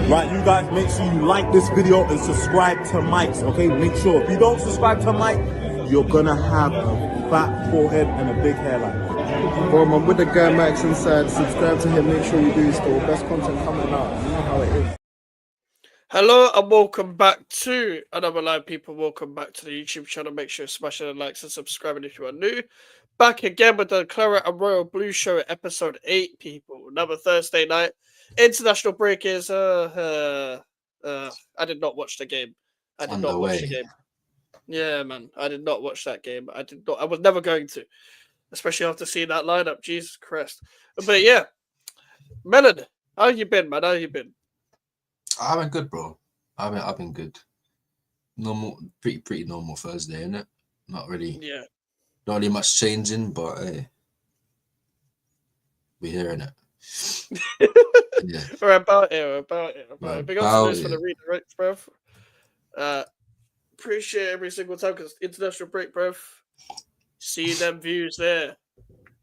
Right, you guys, make sure you like this video and subscribe to Mike's, okay? Make sure. If you don't subscribe to Mike, you're gonna have a fat forehead and a big hairline. Bro, I'm with the guy Max inside. Subscribe to him. Make sure you do. Still best content coming out. You know how it is. Hello and welcome back to another live, people. Welcome back to the YouTube channel. Make sure you smash the likes and subscribing if you are new. Back again with the Claret and Royal Blue Show, episode 8, people. Another Thursday night. International break is I did not watch the game. I did not watch the game. Yeah, man. I did not watch that game. I was never going to. Especially after seeing that lineup. Jesus Christ. But yeah. Melon, how you been, man? How you been? I've been good, bro. I've been good. Normal, pretty normal Thursday, isn't it? Not really. Yeah. Not really much changing, but hey, we're hearing it. Yeah. We're about it. Big up to this for the redirects, bruv. Appreciate every single time because international break, bruv. See them views there.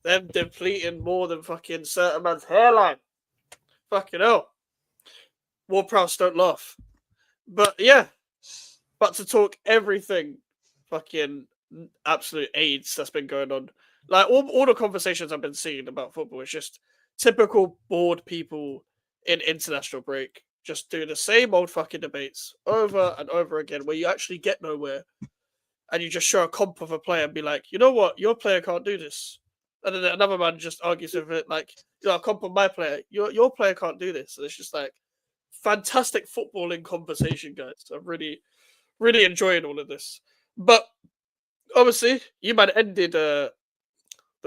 Them depleting more than fucking certain man's hairline. Fucking hell. War Prowse don't laugh. But yeah. But to talk everything fucking absolute AIDS that's been going on. Like all the conversations I've been seeing about football is just typical bored people in international break. Just do the same old fucking debates over and over again where you actually get nowhere. And you just show a comp of a player and be like, you know what, your player can't do this. And then another man just argues with it like, you know, a comp of my player, your player can't do this. And it's just like fantastic footballing conversation, guys. I'm really, really enjoying all of this. But obviously, you man ended the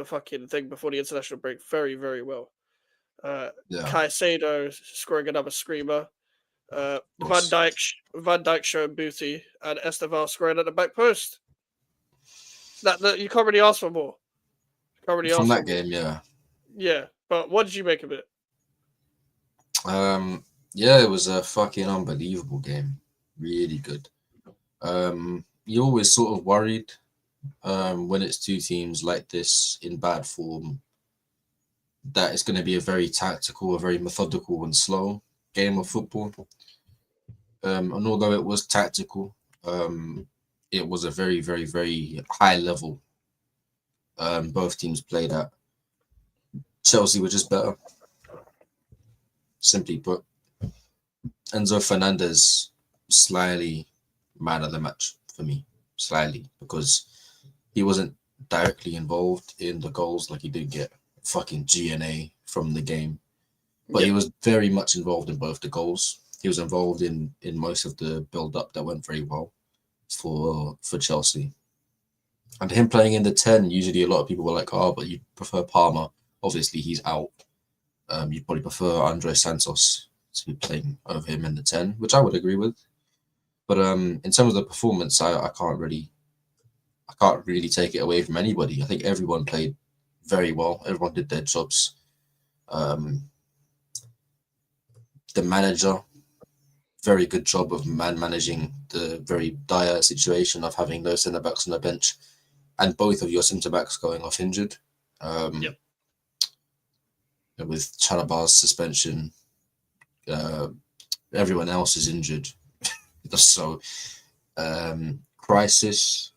fucking thing before the international break very, very well. Caicedo scoring another screamer. Van Dijk showing booty, and Esteval scoring at the back post. That you can't really ask for more. From that game, yeah. Yeah, but what did you make of it? Yeah, it was a fucking unbelievable game. Really good. You're always sort of worried when it's two teams like this in bad form that it's going to be a very tactical, a very methodical and slow game of football. And although it was tactical, it was a very, very, very high level. Both teams played at. Chelsea were just better. Simply put. Enzo Fernandez, slightly man of the match for me. Slightly. Because he wasn't directly involved in the goals like he did get fucking GNA from the game. But he was very much involved in both the goals. He was involved in most of the build-up that went very well for Chelsea. And him playing in the 10, usually a lot of people were like, oh, but you prefer Palmer. Obviously, he's out. You'd probably prefer Andre Santos to be playing over him in the 10, which I would agree with. But in terms of the performance, I can't really take it away from anybody. I think everyone played very well. Everyone did their jobs. The manager, very good job of managing the very dire situation of having no centre backs on the bench and both of your centre backs going off injured. With Chalabar's suspension, everyone else is injured. So, crisis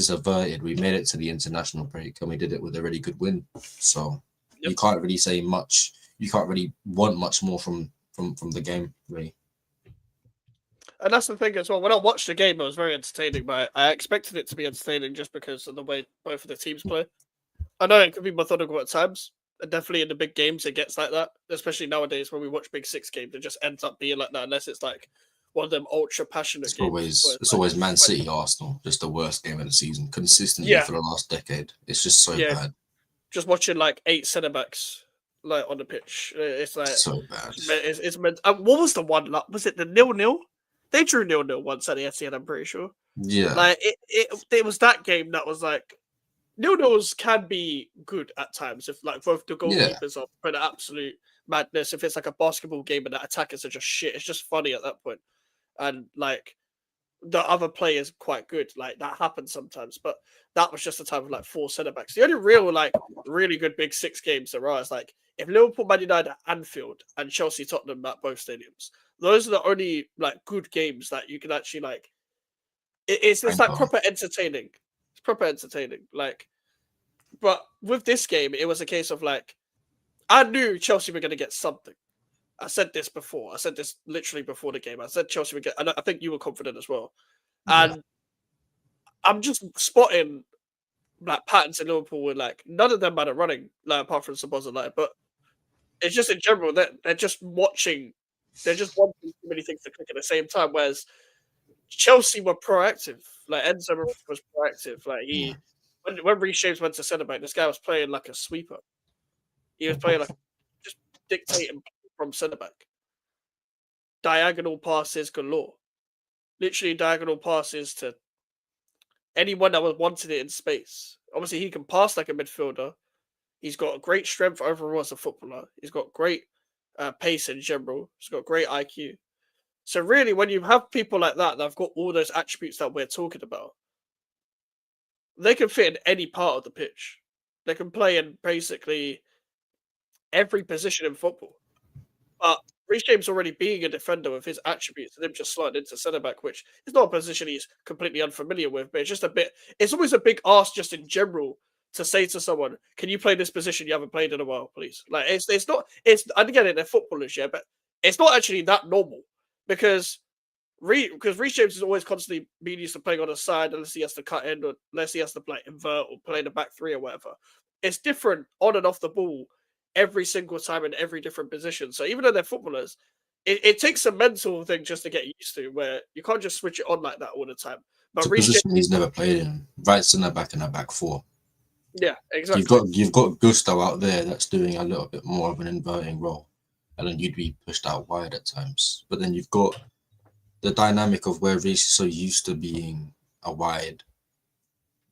averted. We made it to the international break and we did it with a really good win. So you can't really say much. You can't really want much more from the game, really. And that's the thing as well. When I watched the game, it was very entertaining, but I expected it to be entertaining just because of the way both of the teams play. I know it could be methodical at times, and definitely in the big games it gets like that, especially nowadays when we watch Big Six games, it just ends up being like that unless it's like one of them ultra passionate games. It's always Man City Arsenal, just the worst game of the season, consistently for the last decade. It's just so bad. Just watching like 8 centre backs like on the pitch, it's like so bad. It's meant. What was the one? Like, was it the 0-0? They drew 0-0 once at the Etihad, I'm pretty sure. Yeah, like it was that game that was like 0-0s can be good at times if like both the goalkeepers are put absolute madness. If it's like a basketball game and the attackers are just shit, it's just funny at that point. And like the other players quite good. Like that happens sometimes, but that was just a time of like 4 centre backs. The only real like really good Big Six games there are is like if Liverpool, Man United at Anfield and Chelsea, Tottenham at both stadiums, those are the only like good games that you can actually like. It's like proper entertaining. It's proper entertaining. Like, but with this game, it was a case of like, I knew Chelsea were going to get something. I said this before. I said this literally before the game. I said Chelsea would get, and I think you were confident as well. And I'm just spotting like patterns in Liverpool with like none of them are running, like apart from Szoboszlai, but it's just in general that they're just watching. They're just wanting too many things to click at the same time. Whereas Chelsea were proactive. Like Enzo was proactive. Like when Reece James went to centre back, this guy was playing like a sweeper. He was playing like just dictating from centre back. Diagonal passes galore. Literally diagonal passes to anyone that was wanted it in space. Obviously, he can pass like a midfielder. He's got great strength overall as a footballer. He's got great pace in general. He's got great IQ. So really, when you have people like that have got all those attributes that we're talking about, they can fit in any part of the pitch. They can play in basically every position in football. But Reece James already being a defender with his attributes and him just sliding into centre back, which is not a position he's completely unfamiliar with, but it's just a bit. It's always a big ask just in general to say to someone, "Can you play this position you haven't played in a while, please?" Like it's not. I get it, they're footballers, yeah, but it's not actually that normal because Reece James is always constantly being used to playing on the side unless he has to cut in or unless he has to play invert or play the back three or whatever. It's different on and off the ball every single time in every different position. So even though they're footballers, it takes a mental thing just to get used to where you can't just switch it on like that all the time. But it's a position he's never played in. Right centre back and a back four. Yeah, exactly. You've got Gusto out there that's doing a little bit more of an inverting role. And then you'd be pushed out wide at times. But then you've got the dynamic of where Reece is so used to being a wide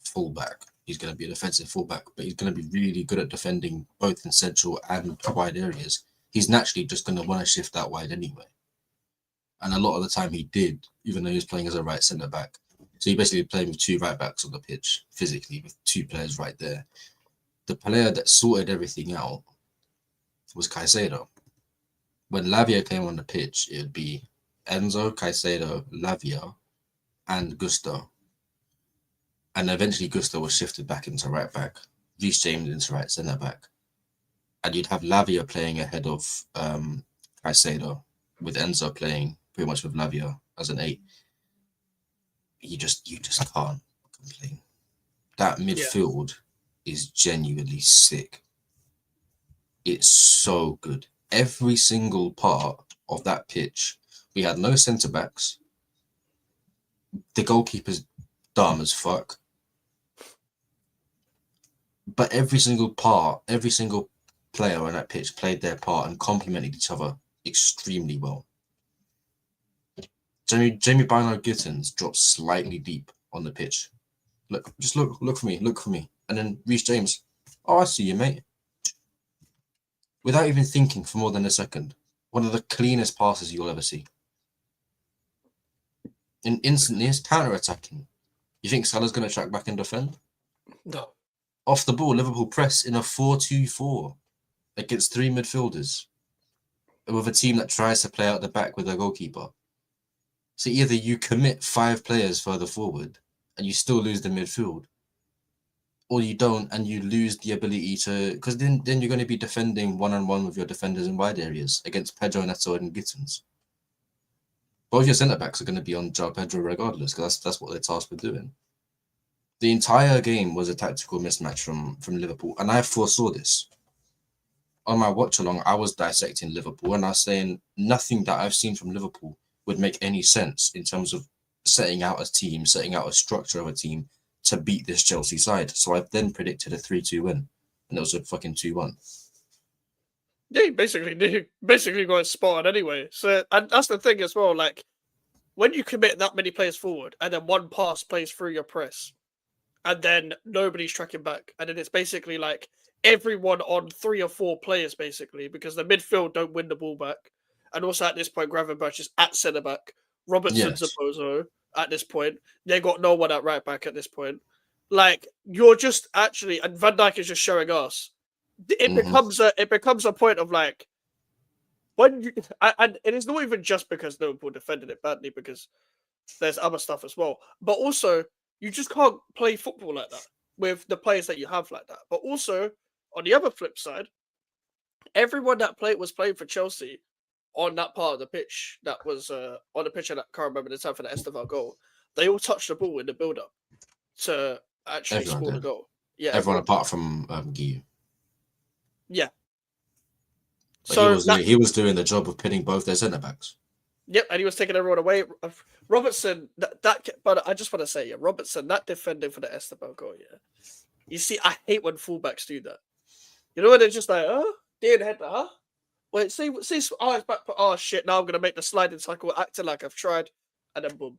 fullback. He's going to be a defensive fullback, but he's going to be really good at defending both in central and wide areas. He's naturally just going to want to shift out wide anyway. And a lot of the time he did, even though he was playing as a right centre back. So he basically playing with two right backs on the pitch, physically, with two players right there. The player that sorted everything out was Caicedo. When Lavia came on the pitch, it would be Enzo, Caicedo, Lavia, and Gusto. And eventually Gusto was shifted back into right back, Reece James into right centre back. And you'd have Lavia playing ahead of Caicedo, with Enzo playing pretty much with Lavia as an 8. You just can't complain. That midfield is genuinely sick. It's so good. Every single part of that pitch, we had no centre backs. The goalkeeper's dumb as fuck. But every single player on that pitch played their part and complemented each other extremely well. Jamie Bino Gittins dropped slightly deep on the pitch. Look for me. And then Reece James, oh, I see you, mate. Without even thinking for more than a second. One of the cleanest passes you'll ever see. And instantly it's counter-attacking. You think Salah's going to track back and defend? No. Off the ball, Liverpool press in a 4-2-4 against 3 midfielders with a team that tries to play out the back with a goalkeeper. So either you commit 5 players further forward and you still lose the midfield, or you don't and you lose the ability to... Because then you're going to be defending one-on-one with your defenders in wide areas against Pedro Neto and Gittins. Both your centre-backs are going to be on João Pedro regardless, because that's what they're tasked with doing. The entire game was a tactical mismatch from Liverpool, and I foresaw this. On my watch-along, I was dissecting Liverpool, and I was saying nothing that I've seen from Liverpool would make any sense in terms of setting out a team, setting out a structure of a team to beat this Chelsea side. So I then predicted a 3-2 win, and it was a fucking 2-1. Yeah, basically got it spot on anyway. So, and that's the thing as well, like, when you commit that many players forward, and then one pass plays through your press, and then nobody's tracking back. And then it's basically like everyone on 3 or 4 players, basically, because the midfield don't win the ball back. And also at this point, Gravenberch is at centre-back. Robertson's a bozo at this point. They got no one at right-back at this point. Like, you're just actually... And Van Dijk is just showing us it becomes a point of like when you and it is not even just because Liverpool defended it badly, because there's other stuff as well. But also, you just can't play football like that with the players that you have like that. But also, on the other flip side, everyone that was playing for Chelsea on that part of the pitch that was on the pitch, and I can't remember the time for the Esteval goal. They all touched the ball in the build-up to actually score the goal. Yeah, everyone apart from Guy. Yeah. But so he was doing the job of pinning both their centre backs. Yep, and he was taking everyone away. Robertson, but I just want to say, yeah, Robertson, that defending for the Esteban goal, yeah. You see, I hate when fullbacks do that. You know when they're just like, dead header, huh? Wait, see, it's back. Oh shit! Now I'm gonna make the sliding cycle, acting like I've tried, and then boom.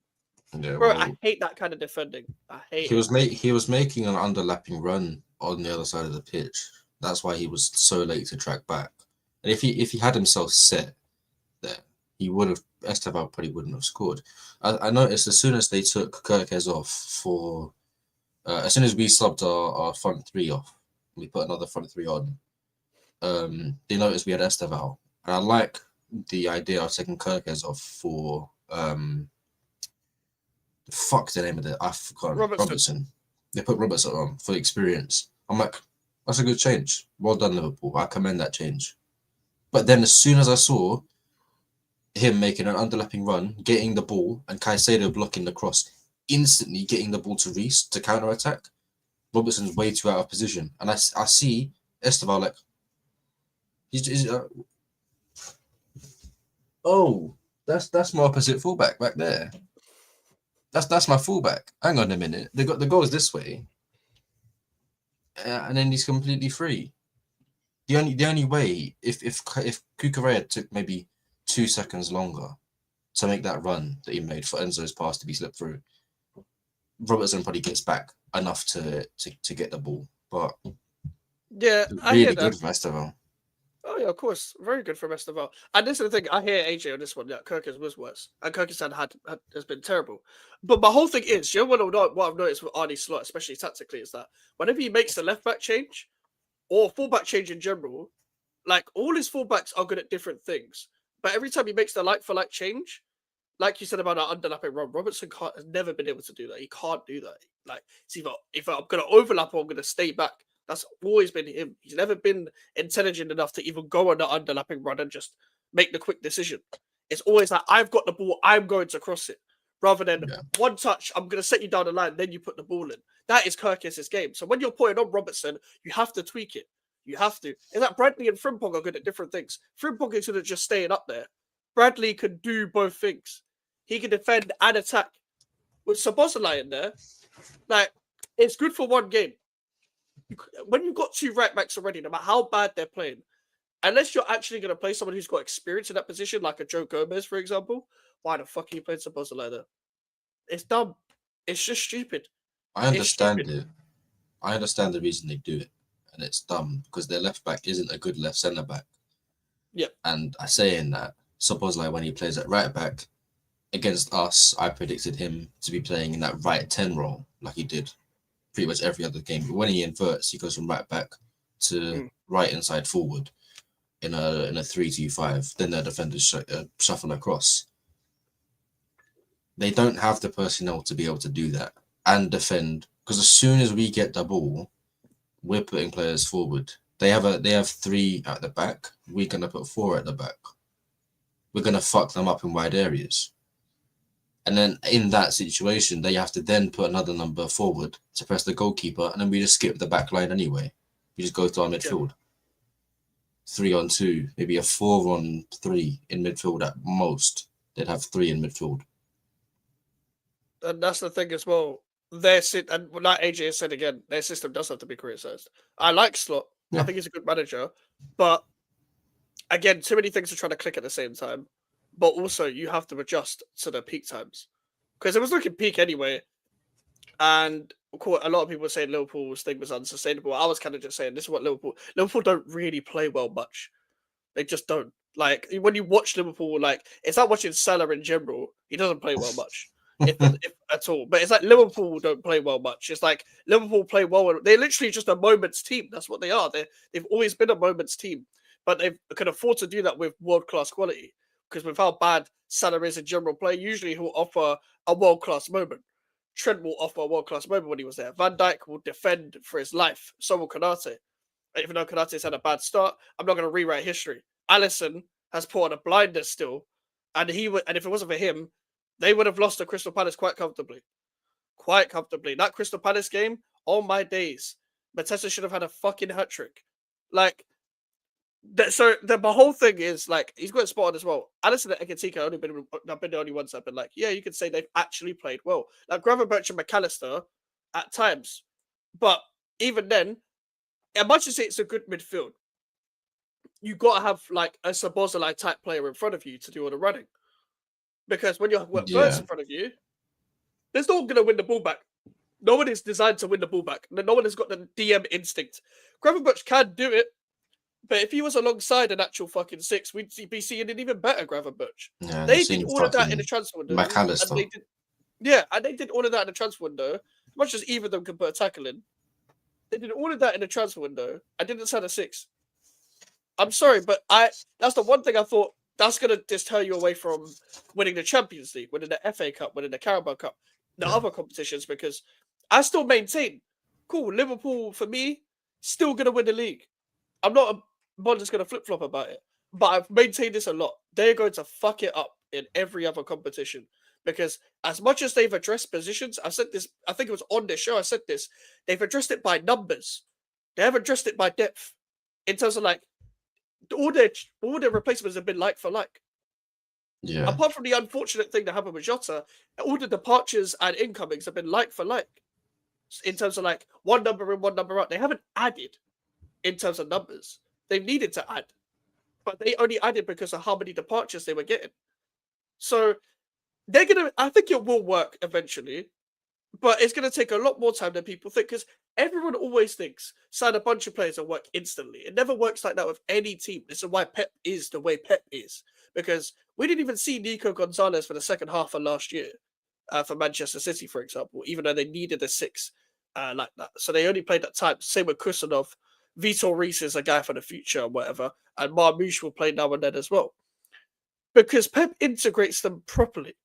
Yeah, bro, I hate that kind of defending. I hate. He was making an underlapping run on the other side of the pitch. That's why he was so late to track back. And if he had himself set there, he would have. Esteban probably wouldn't have scored. I noticed as soon as they took Kirkes off for, as soon as we subbed our front three off, we put another front three on. They noticed we had Esteban, and I like the idea of taking Kirkes off for fuck the name of it. I forgot. Robertson. They put Robertson on for experience. I'm like, that's a good change. Well done, Liverpool. I commend that change. But then as soon as I saw him making an underlapping run, getting the ball, and Caicedo blocking the cross, instantly getting the ball to Reece to counter attack, Robertson's way too out of position. And I see Esteban like, that's my opposite fullback back there. That's my fullback. Hang on a minute. They got the goals this way, and then he's completely free. The only way, if Cucurella took maybe 2 seconds longer to make that run that he made for Enzo's pass to be slipped through, Robertson probably gets back enough to get the ball. But yeah, really good from Esteban. Oh yeah, of course, very good from Esteban. And this is the thing, I hear AJ on this one. Yeah, Kirkes was worse, and Kirkes has been terrible. But my whole thing is, you know what I've noticed with Arne Slot, especially tactically, is that whenever he makes the left back change or fullback change in general, like all his fullbacks are good at different things. But every time he makes the like for like change, like you said about that underlapping run, Robertson has never been able to do that. He can't do that. Like it's either if I'm going to overlap or I'm going to stay back. That's always been him. He's never been intelligent enough to even go on the underlapping run and just make the quick decision. It's always like, I've got the ball, I'm going to cross it. Rather than one touch, I'm going to set you down the line, then you put the ball in. That is Kirkes' game. So when you're putting on Robertson, you have to tweak it. You have to. It's like Bradley and Frimpong are good at different things. Frimpong is good at just staying up there. Bradley can do both things. He can defend and attack. With Szoboszlai in there, like, it's good for one game. When you've got two right backs already, no matter how bad they're playing, unless you're actually going to play someone who's got experience in that position, like a Joe Gomez, for example, why the fuck are you playing Szoboszlai there? It's dumb. It's just stupid. I understand it. I understand the reason they do it, and it's dumb because their left back isn't a good left centre back. Yeah. And I say in that, Szoboszlai, when he plays at right back against us, I predicted him to be playing in that right 10 role, like he did pretty much every other game. But when he inverts, he goes from right back to right inside forward in a 3-2-5. Then the defenders shuffle across. They don't have the personnel to be able to do that and defend, because as soon as we get the ball, we're putting players forward. They have 3 at the back. We're gonna put 4 at the back. We're gonna fuck them up in wide areas. And then in that situation, they have to then put another number forward to press the goalkeeper, and then we just skip the back line anyway. We just go to our midfield. 3-on-2, maybe a 4-on-3 in midfield at most. They'd have 3 in midfield. And that's the thing as well. And like AJ said again, their system does have to be criticised. I like Slot. Yeah. I think he's a good manager. But again, too many things are trying to click at the same time. But also, you have to adjust to the peak times. Because it was looking peak anyway. And a lot of people were saying Liverpool's thing was unsustainable. I was kind of just saying, this is what Liverpool don't really play well much. They just don't. Like, when you watch Liverpool, like, it's not watching Salah in general. He doesn't play well much. if at all. But it's like Liverpool don't play well much. It's like Liverpool play well. They're literally just a moments team. That's what they are. They've always been a moments team, but they can afford to do that with world class quality. Because with how bad Salah is in general play, usually he'll offer a world class moment. Trent will offer a world class moment when he was there. Van Dijk will defend for his life. So will Konate. Even though Konate's had a bad start, I'm not going to rewrite history. Alisson has put on a blindness still, and if it wasn't for him, they would have lost to Crystal Palace quite comfortably. Quite comfortably. That Crystal Palace game, all my days, Mateta should have had a fucking hat trick. Like, my whole thing is like he's got it spot on as well. Alisson and Ekitike have been the only ones I've been like, yeah, you could say they've actually played well. Like Gravenberch and McAllister at times, but even then, as much as it's a good midfield, you got to have like a Szoboszlai type player in front of you to do all the running. Because when you have Wirtz in front of you, there's no one going to win the ball back. No one is designed to win the ball back. No one has got the DM instinct. Gravenberch can do it, but if he was alongside an actual fucking six, we'd be seeing an even better Gravenberch. Yeah, they did all of that in the transfer window. McAllister. And they did all of that in the transfer window. As much as either of them could put a tackle in, they did all of that in the transfer window. I didn't sign a six. I'm sorry, but that's the one thing I thought that's going to deter you away from winning the Champions League, winning the FA Cup, winning the Carabao Cup, the other competitions, because I still maintain, cool, Liverpool, for me, still going to win the league. I'm not one that's going to flip-flop about it, but I've maintained this a lot. They're going to fuck it up in every other competition, because as much as they've addressed positions, I said this, I think it was on this show, I said this, they've addressed it by numbers. They haven't addressed it by depth. In terms of like, all their replacements have been like for like. Yeah. Apart from the unfortunate thing that happened with Jota, all the departures and incomings have been like for like. In terms of like one number in, one number out. They haven't added in terms of numbers. They've needed to add. But they only added because of how many departures they were getting. So I think it will work eventually. But it's going to take a lot more time than people think, because everyone always thinks sign a bunch of players and work instantly. It never works like that with any team. This is why Pep is the way Pep is, because we didn't even see Nico Gonzalez for the second half of last year for Manchester City, for example, even though they needed a six like that. So they only played at times. Same with Kusanov. Vitor Reis is a guy for the future or whatever, and Marmoush will play now and then as well, because Pep integrates them properly.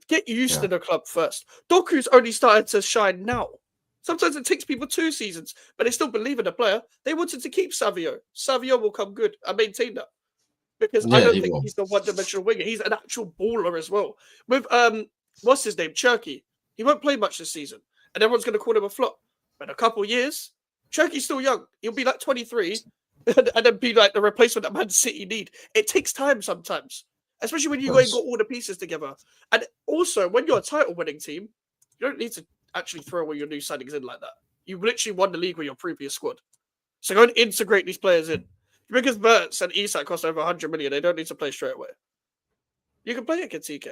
Get used to the club first. Doku's only started to shine now. Sometimes it takes people 2 seasons, but they still believe in the player. They wanted to keep Savio. Savio will come good. I maintain that. Because I don't think he's the one-dimensional winger. He's an actual baller as well. With, what's his name? Cherky. He won't play much this season. And everyone's going to call him a flop. But in a couple of years, Cherky's still young. He'll be like 23 and then be like the replacement that Man City need. It takes time sometimes. Especially when you ain't got all the pieces together. And also, when you're a title-winning team, you don't need to actually throw all your new signings in like that. You literally won the league with your previous squad. So go and integrate these players in. Because Mertz and Isak cost over 100 million, they don't need to play straight away. You can play Ekitike.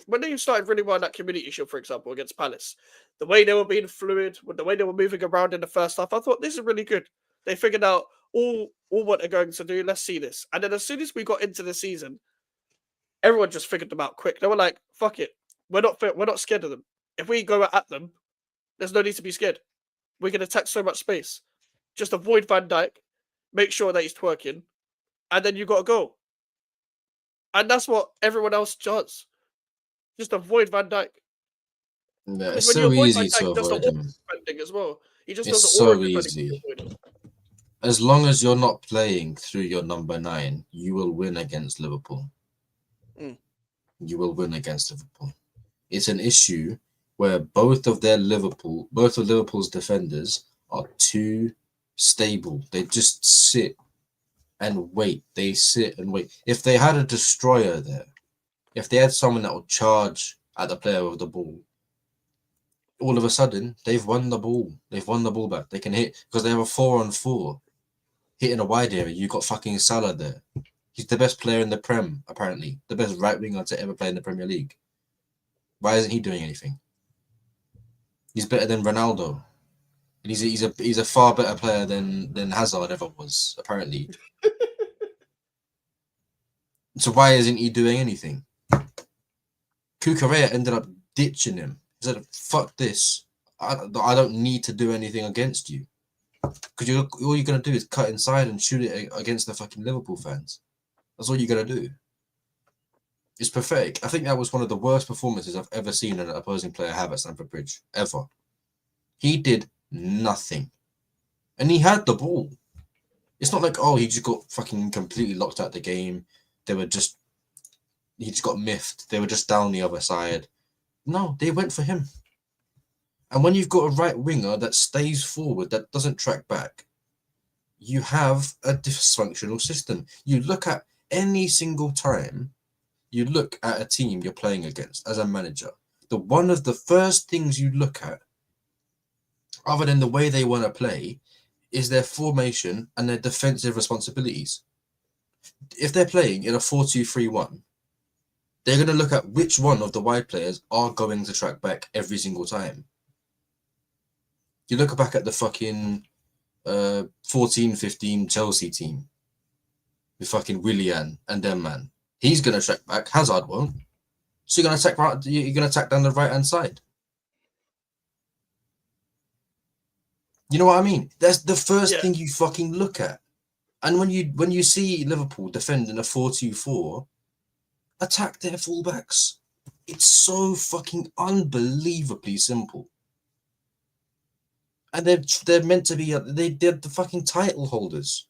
When they started really well in that Community Shield, for example, against Palace, the way they were being fluid, the way they were moving around in the first half, I thought this is really good. They figured out all what they're going to do. Let's see this. And then as soon as we got into the season, everyone just figured them out quick. They were like, fuck it. We're not scared of them. If we go at them, there's no need to be scared. We can attack so much space. Just avoid Van Dijk, make sure that he's twerking, and then you got a goal. And that's what everyone else does. Just avoid Van Dijk. Yeah, it's so easy to avoid him. As well. He just it's so easy. As long as you're not playing through your number 9, you will win against Liverpool. You will win against Liverpool. It's an issue where both of Liverpool's defenders are too stable. They just sit and wait. They sit and wait. If they had a destroyer there, if they had someone that would charge at the player with the ball, all of a sudden they've won the ball. They've won the ball back. They can hit because they have a 4-on-4 hitting a wide area. You got fucking Salah there. He's the best player in the Prem, apparently. The best right winger to ever play in the Premier League. Why isn't he doing anything? He's better than Ronaldo. And he's a far better player than Hazard ever was, apparently. So why isn't he doing anything? Claret ended up ditching him. He said, "Fuck this. I don't need to do anything against you, because all you're gonna do is cut inside and shoot it against the fucking Liverpool fans. That's all you're gonna do. It's pathetic. I think that was one of the worst performances I've ever seen an opposing player have at Stamford Bridge ever. He did nothing, and he had the ball. It's not like, oh, he just got fucking completely locked out the game. He just got miffed. They were just down the other side. No, they went for him. And when you've got a right winger that stays forward, that doesn't track back, you have a dysfunctional system. You look at any single time you look at a team you're playing against as a manager, one of the first things you look at, other than the way they want to play, is their formation and their defensive responsibilities. If they're playing in a 4-2-3-1, they're going to look at which one of the wide players are going to track back every single time. You look back at the fucking 14-15 Chelsea team with fucking Willian and them, man. He's going to track back. Hazard won't. So you're going to attack right. You're going to attack down the right hand side. You know what I mean? That's the first thing you fucking look at. And when you see Liverpool defend in a 4-2-4, attack their fullbacks. It's so fucking unbelievably simple. And they're meant to be they're the fucking title holders.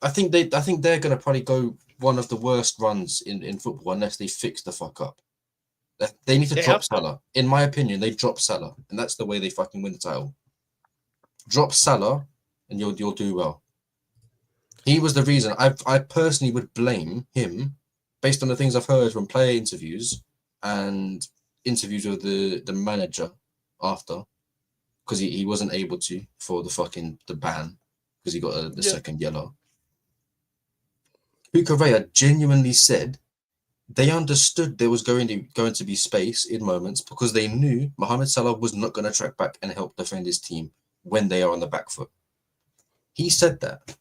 I think they're gonna probably go one of the worst runs in football unless they fix the fuck up. They need to drop Salah. In my opinion, they drop Salah, and that's the way they fucking win the title. Drop Salah, and you'll do well. He was the reason. I personally would blame him based on the things I've heard from player interviews and interviews with the manager after, because he wasn't able to for the ban because he got the second yellow. Claret genuinely said they understood there was going to be space in moments because they knew Mohamed Salah was not going to track back and help defend his team when they are on the back foot. He said that.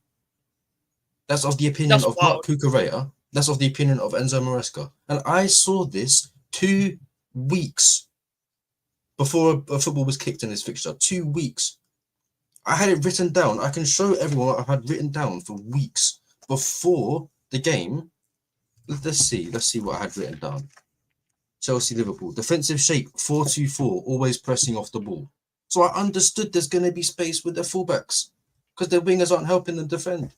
That's of the opinion of Mark Cucurella. That's of the opinion of Enzo Maresca. And I saw this 2 weeks before a football was kicked in this fixture. 2 weeks. I had it written down. I can show everyone what I've had written down for weeks before the game. Let's see what I had written down. Chelsea, Liverpool. Defensive shape, 4-2-4, always pressing off the ball. So I understood there's going to be space with their fullbacks because their wingers aren't helping them defend.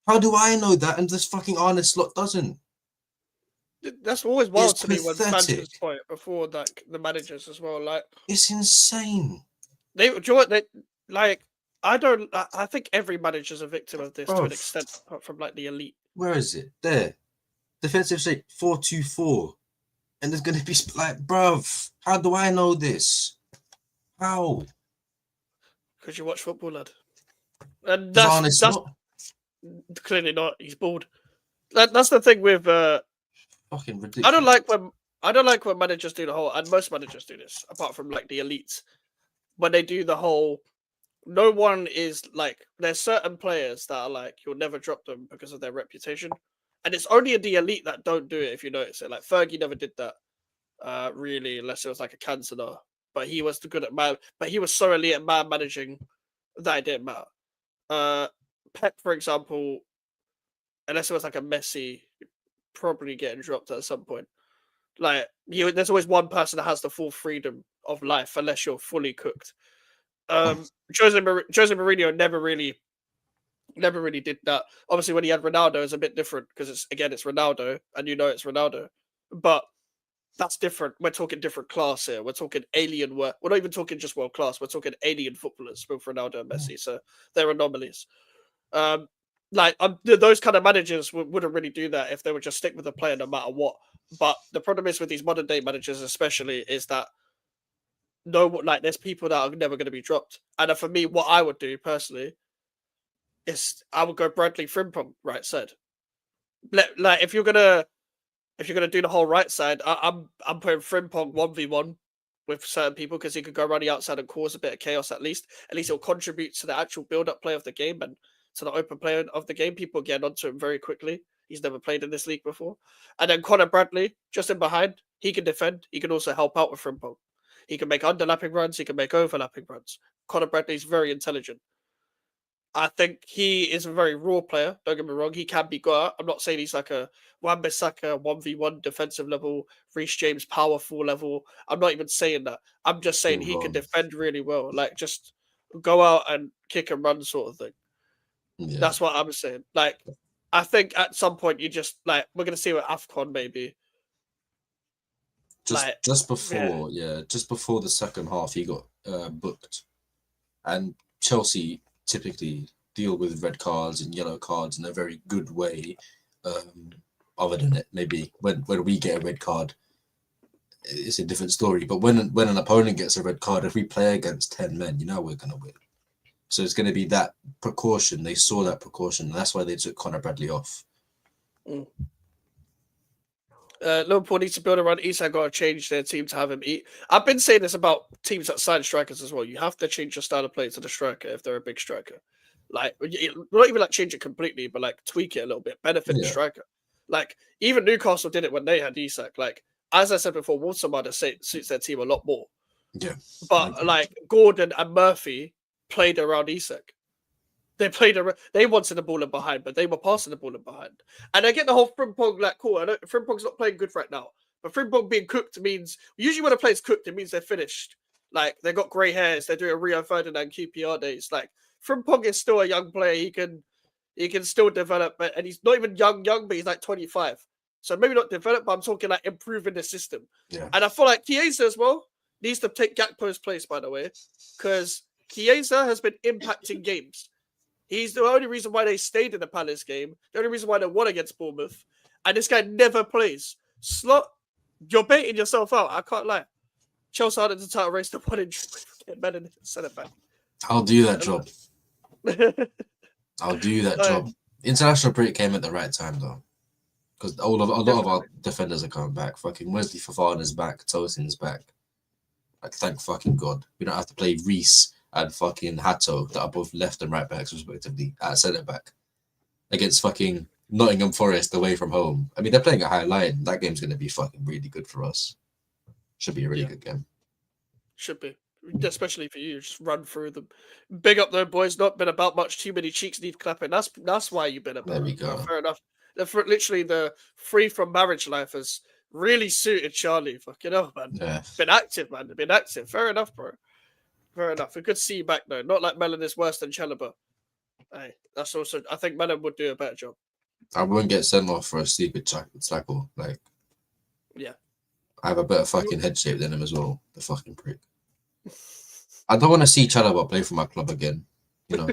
How do I know that and this fucking Arne Slot doesn't? That's always wild to me when fans point before the managers as well. Like, it's insane. I think every manager's a victim of this to an extent, apart from like the elite. Where is it? There. Defensive shape 4-2-4. And there's gonna be like, bruv, how do I know this? How? Because you watch football, lad. And that's clearly not. He's bored. That's the thing with fucking ridiculous. I don't like when managers do the whole, and most managers do this, apart from like the elites, when they do the whole. No one is like. There's certain players that are like you'll never drop them because of their reputation, and it's only the elite that don't do it. If you notice it, like Fergie never did that, really, unless it was like a Cantona. But he was good at man. But he was so elite at man managing that it didn't matter. Pep, for example, unless it was like a Messi, probably getting dropped at some point. Like there's always one person that has the full freedom of life, unless you're fully cooked. Jose Mourinho never really did that. Obviously, when he had Ronaldo, it's a bit different because it's Ronaldo, and you know it's Ronaldo. But that's different. We're talking different class here. We're talking alien. We're not even talking just world class. We're talking alien footballers with Ronaldo and Messi. So they're anomalies. Those kind of managers wouldn't really do that if they would just stick with the player no matter what. But the problem is with these modern day managers, especially, is that there's people that are never going to be dropped. And for me, what I would do personally is I would go Bradley Frimpong right side. Like if you're gonna do the whole right side, I'm putting Frimpong 1v1 with certain people because he could go around the outside and cause a bit of chaos. At least he'll contribute to the actual build-up play of the game and to the open play of the game. People get onto him very quickly. He's never played in this league before. And then Conor Bradley just in behind, He can defend. He can also help out with Frimpong. He can make underlapping runs. He can make overlapping runs. Conor Bradley's very intelligent. I think he is a very raw player. Don't get me wrong. He can be got. I'm not saying he's like a Wan-Bissaka 1v1 defensive level, Reece James powerful level. I'm not even saying that. I'm just saying he can defend really well. Like, just go out and kick and run sort of thing. Yeah. That's what I'm saying. Like, I think at some point you just, like, we're going to see with AFCON maybe. Just before the second half, he got booked. And Chelsea typically deal with red cards and yellow cards in a very good way. Other than it, maybe when we get a red card, it's a different story. But when an opponent gets a red card, if we play against 10 men, you know we're going to win. So it's going to be that precaution. They saw that precaution, and that's why they took Conor Bradley off. Liverpool needs to build around Isak. Got to change their team to have him eat. I've been saying this about teams that sign strikers as well. You have to change your style of play to the striker if they're a big striker. Like, not even like change it completely, but like tweak it a little bit, benefit the striker. Like, even Newcastle did it when they had Isak. Like, as I said before, Wolfsmada suits their team a lot more. Yeah. But like Gordon and Murphy played around Isak. They wanted the ball in behind, but they were passing the ball in behind. And I get the whole Frimpong, like, cool. I know Frimpong's not playing good right now, but Frimpong being cooked means, usually when a player's cooked, it means they're finished. Like, they got grey hairs, they're doing Rio Ferdinand QPR days. Like, Frimpong is still a young player. He can still develop, and he's not even young, but he's like 25. So maybe not develop, but I'm talking like improving the system. Yeah. And I feel like Chiesa as well needs to take Gakpo's place, by the way, because Chiesa has been impacting games. He's the only reason why they stayed in the Palace game, the only reason why they won against Bournemouth. And this guy never plays. Slot, you're baiting yourself out. I can't lie. Chelsea had the title race to 1 injury. Get better than centre back. I'll do that job. I'll do that job. International break came at the right time, though. Because a lot of our defenders are coming back. Fucking Wesley Fofana's back. Tosin's back. Like, thank fucking God. We don't have to play Reece and fucking Hato that are both left and right backs respectively at centre back against fucking Nottingham Forest away from home. I mean, they're playing a high line. That game's going to be fucking really good for us. Should be a really good game. Should be. Especially for you. Just run through them. Big up though, boys. Not been about much. Too many cheeks need clapping. That's why you've been about. There we go. Fair enough. Literally the free from marriage life has really suited Charlie. Fucking hell, man. Yeah. Been active, man. Been active. Fair enough, bro. Fair enough. We could see you back though. Not like Mellon is worse than Chalobah. Hey, that's also. I think Mellon would do a better job. I wouldn't get sent off for a stupid tackle. Like, yeah, I have a better fucking head shape than him as well. The fucking prick. I don't want to see Chalobah play for my club again. You know,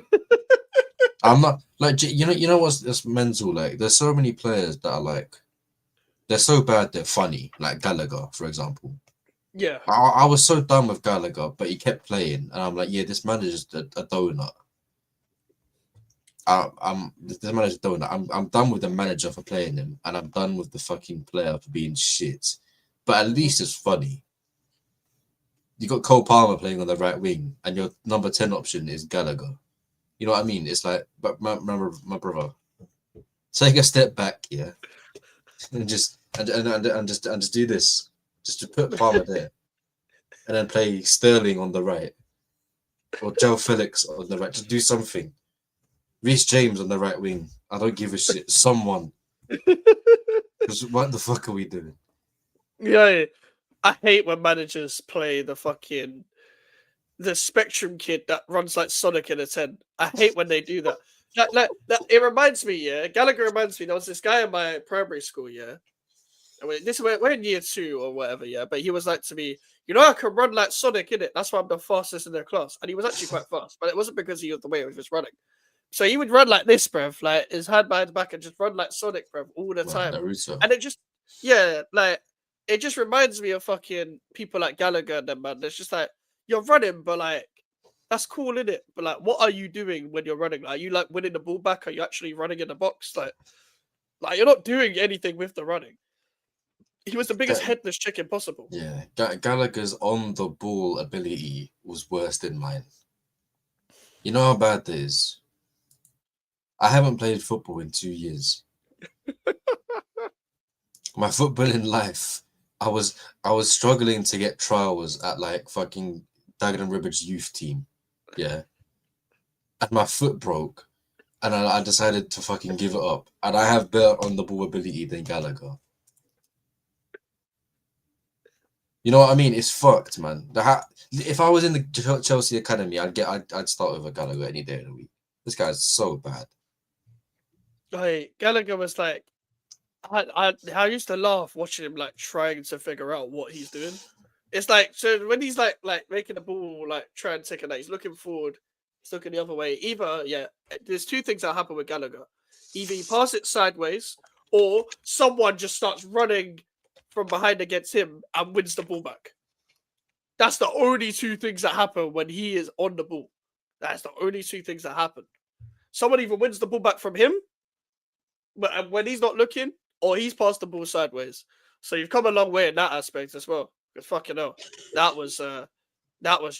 I'm not like you know what's this mental like. There's so many players that are like, they're so bad they're funny. Like Gallagher, for example. Yeah, I was so done with Gallagher, but he kept playing, and I'm like, yeah, this manager's a donut. This manager's a donut. I'm done with the manager for playing him, and I'm done with the fucking player for being shit. But at least it's funny. You got Cole Palmer playing on the right wing, and your number 10 option is Gallagher. You know what I mean? It's like, but my brother, take a step back, yeah, and just do this. Just to put Palmer there, and then play Sterling on the right, or Joe Felix on the right. Just do something. Reece James on the right wing. I don't give a shit. Someone. What the fuck are we doing? Yeah, I hate when managers play the Spectrum kid that runs like Sonic in a 10. I hate when they do that. It reminds me, yeah. Gallagher reminds me. There was this guy in my primary school, yeah. We're in year 2 or whatever, yeah. But he was like to me, you know, I can run like Sonic, innit? That's why I'm the fastest in their class. And he was actually quite fast, but it wasn't because he was the way he was running. So he would run like this, bruv, like his hand behind his back and just run like Sonic, bruv, all the time. Naruto. And it just, yeah, like, it just reminds me of fucking people like Gallagher and them, man. It's just like, you're running, but like, that's cool, innit? But like, what are you doing when you're running? Like, are you like winning the ball back? Are you actually running in the box? Like you're not doing anything with the running. He was the biggest headless chicken possible. Yeah, Gallagher's on the ball ability was worse than mine. You know how bad that is? I haven't played football in 2 years. My footballing life I was struggling to get trials at like fucking Dagenham Ribbage youth team, yeah, and my foot broke, and I decided to fucking give it up, and I have better on the ball ability than Gallagher. You know what I mean? It's fucked, man. If I was in the Chelsea academy, I'd start with a Gallagher any day of the week. This guy's so bad. Like Gallagher was like, I used to laugh watching him like trying to figure out what he's doing. It's like, so when he's like making the ball like try and take it, like he's looking forward, he's looking the other way. Either there's two things that happen with Gallagher. Either he passes it sideways, or someone just starts running from behind against him and wins the ball back. That's the only two things that happen when he is on the ball. That's the only two things that happen. Someone either wins the ball back from him, but when he's not looking, or he's passed the ball sideways. So you've come a long way in that aspect as well. Because fucking hell, that was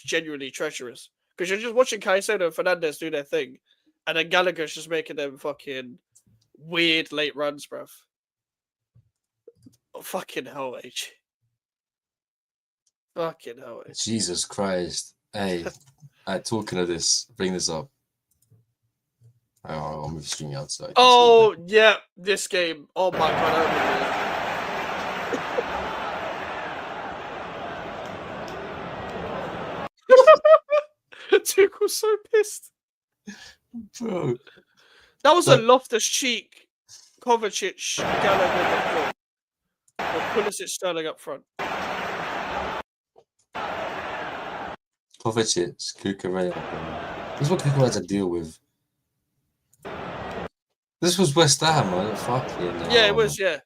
genuinely treacherous. Because you're just watching Caicedo and Fernandes do their thing, and then Gallagher's just making them fucking weird late runs, bruv. Oh, fucking hell, H. Fucking hell, H. Jesus Christ. Hey, talking of this, bring this up. I'll move the screen outside. Oh, yeah, this game. Oh my god, Duke was so pissed. Bro. That was a Loftus-Cheek, Kovacic, Gallagher, or Pulisic Sterling up front. Kovacic, Kukurea. This is what Kukurea had to deal with. This was West Ham, man. Fucking yeah, it was, yeah.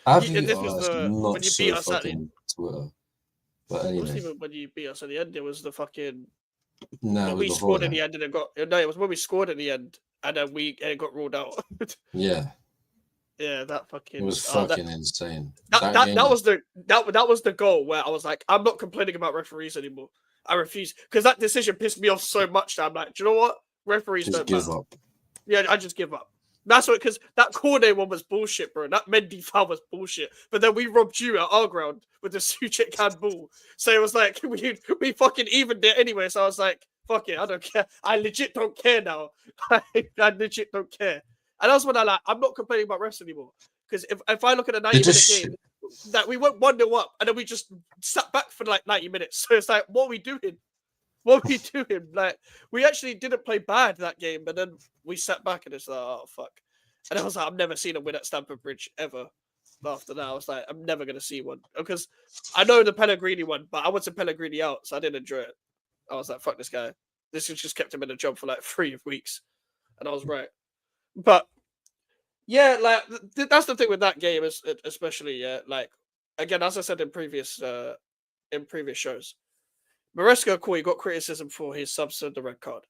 This was when you beat us at the Twitter. But anyway. It wasn't even when you beat us at the end. It was the fucking... No, we scored at the end and it got... No, it was when we scored at the end and then it got ruled out. Yeah. Yeah, that fucking... It was fucking insane. That was the goal where I was like, I'm not complaining about referees anymore. I refuse. Because that decision pissed me off so much that I'm like, do you know what? Referees just don't give matter. up. Yeah, I just give up. That's what, because that Cornet one was bullshit, bro. That Mendy foul was bullshit. But then we robbed you at our ground with the Suchek handball. So it was like, we fucking evened it anyway. So I was like, fuck it, I don't care. I legit don't care now. I legit don't care. And that's when I'm not complaining about refs anymore. Because if I look at a 90-minute game, that we went 1-0 up, and then we just sat back for like 90 minutes. So it's like, what are we doing? What are we doing? Like, we actually didn't play bad that game, but then we sat back and it's like, oh, fuck. And I was like, I've never seen a win at Stamford Bridge ever. After that, I was like, I'm never going to see one. Because I know the Pellegrini one, but I wanted Pellegrini out, so I didn't enjoy it. I was like, fuck this guy. This has just kept him in a job for like 3 weeks. And I was right. But, yeah, like, that's the thing with that game, especially, yeah. Like, again, as I said in previous shows, Maresca got criticism for his subs to the red card,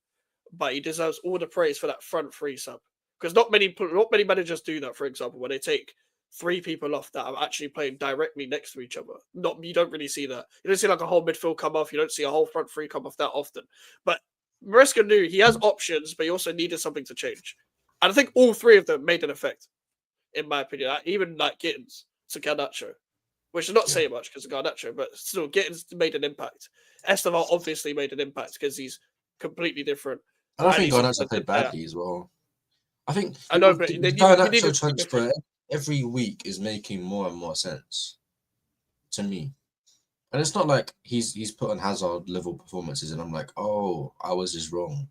but he deserves all the praise for that front three sub. Because not many managers do that, for example, when they take 3 people off that are actually playing directly next to each other. You don't really see that. You don't see like a whole midfield come off. You don't see a whole front three come off that often. But Maresca knew he has options, but he also needed something to change. And I think all 3 of them made an effect, in my opinion. Even like Gittins to Garnacho, which is not saying much because of Garnacho, but still, Gittins made an impact. Esteval obviously made an impact because he's completely different. I don't think Garnacho played badly as well. I think but the Garnacho transfer every week is making more and more sense to me. And it's not like he's put on Hazard level performances and I'm like, oh, I was just wrong.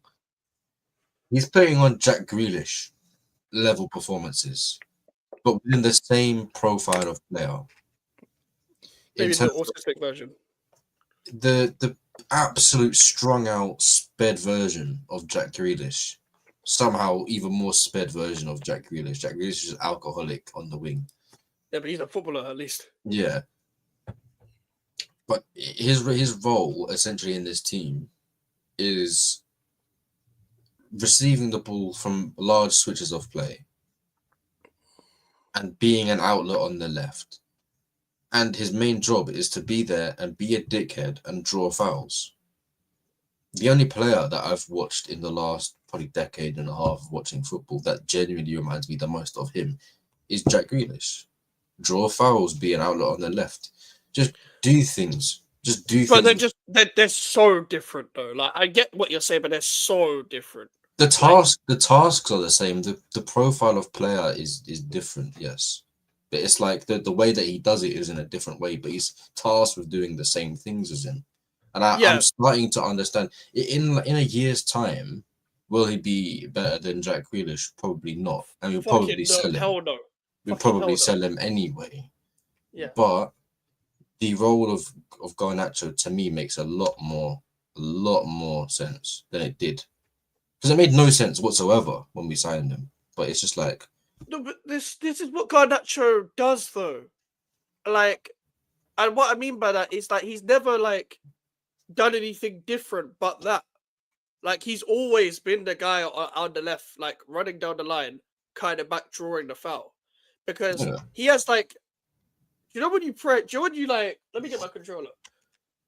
He's putting on Jack Grealish level performances, but within the same profile of player. Maybe the autistic version. The absolute strung out, sped version of Jack Grealish. Somehow even more sped version of Jack Grealish. Jack Grealish is alcoholic on the wing. Yeah, but he's a footballer at least. Yeah. But his role essentially in this team is receiving the ball from large switches of play and being an outlet on the left. And his main job is to be there and be a dickhead and draw fouls. The only player that I've watched in the last probably decade and a half of watching football that genuinely reminds me the most of him is Jack Grealish. Draw fouls, be an outlet on the left. Just do things. Just do But things. they're so different though. Like I get what you're saying, but they're so different. The tasks are the same. The profile of player is different, yes. But it's like the way that he does it is in a different way, but he's tasked with doing the same things as him. And I'm starting to understand in a year's time, will he be better than Jack Grealish? Probably not. And we'll probably sell him. Hell no. We'll probably sell him anyway. Yeah. But the role of Garnacho to me makes a lot more sense than it did. Because it made no sense whatsoever when we signed him. But it's just like, no, but this is what Garnacho does though. Like, and what I mean by that is that he's never like done anything different but that. Like he's always been the guy on the left, like running down the line, kind of back drawing the foul. Because he has like, you know when you pray, do you know when you like, let me get my controller.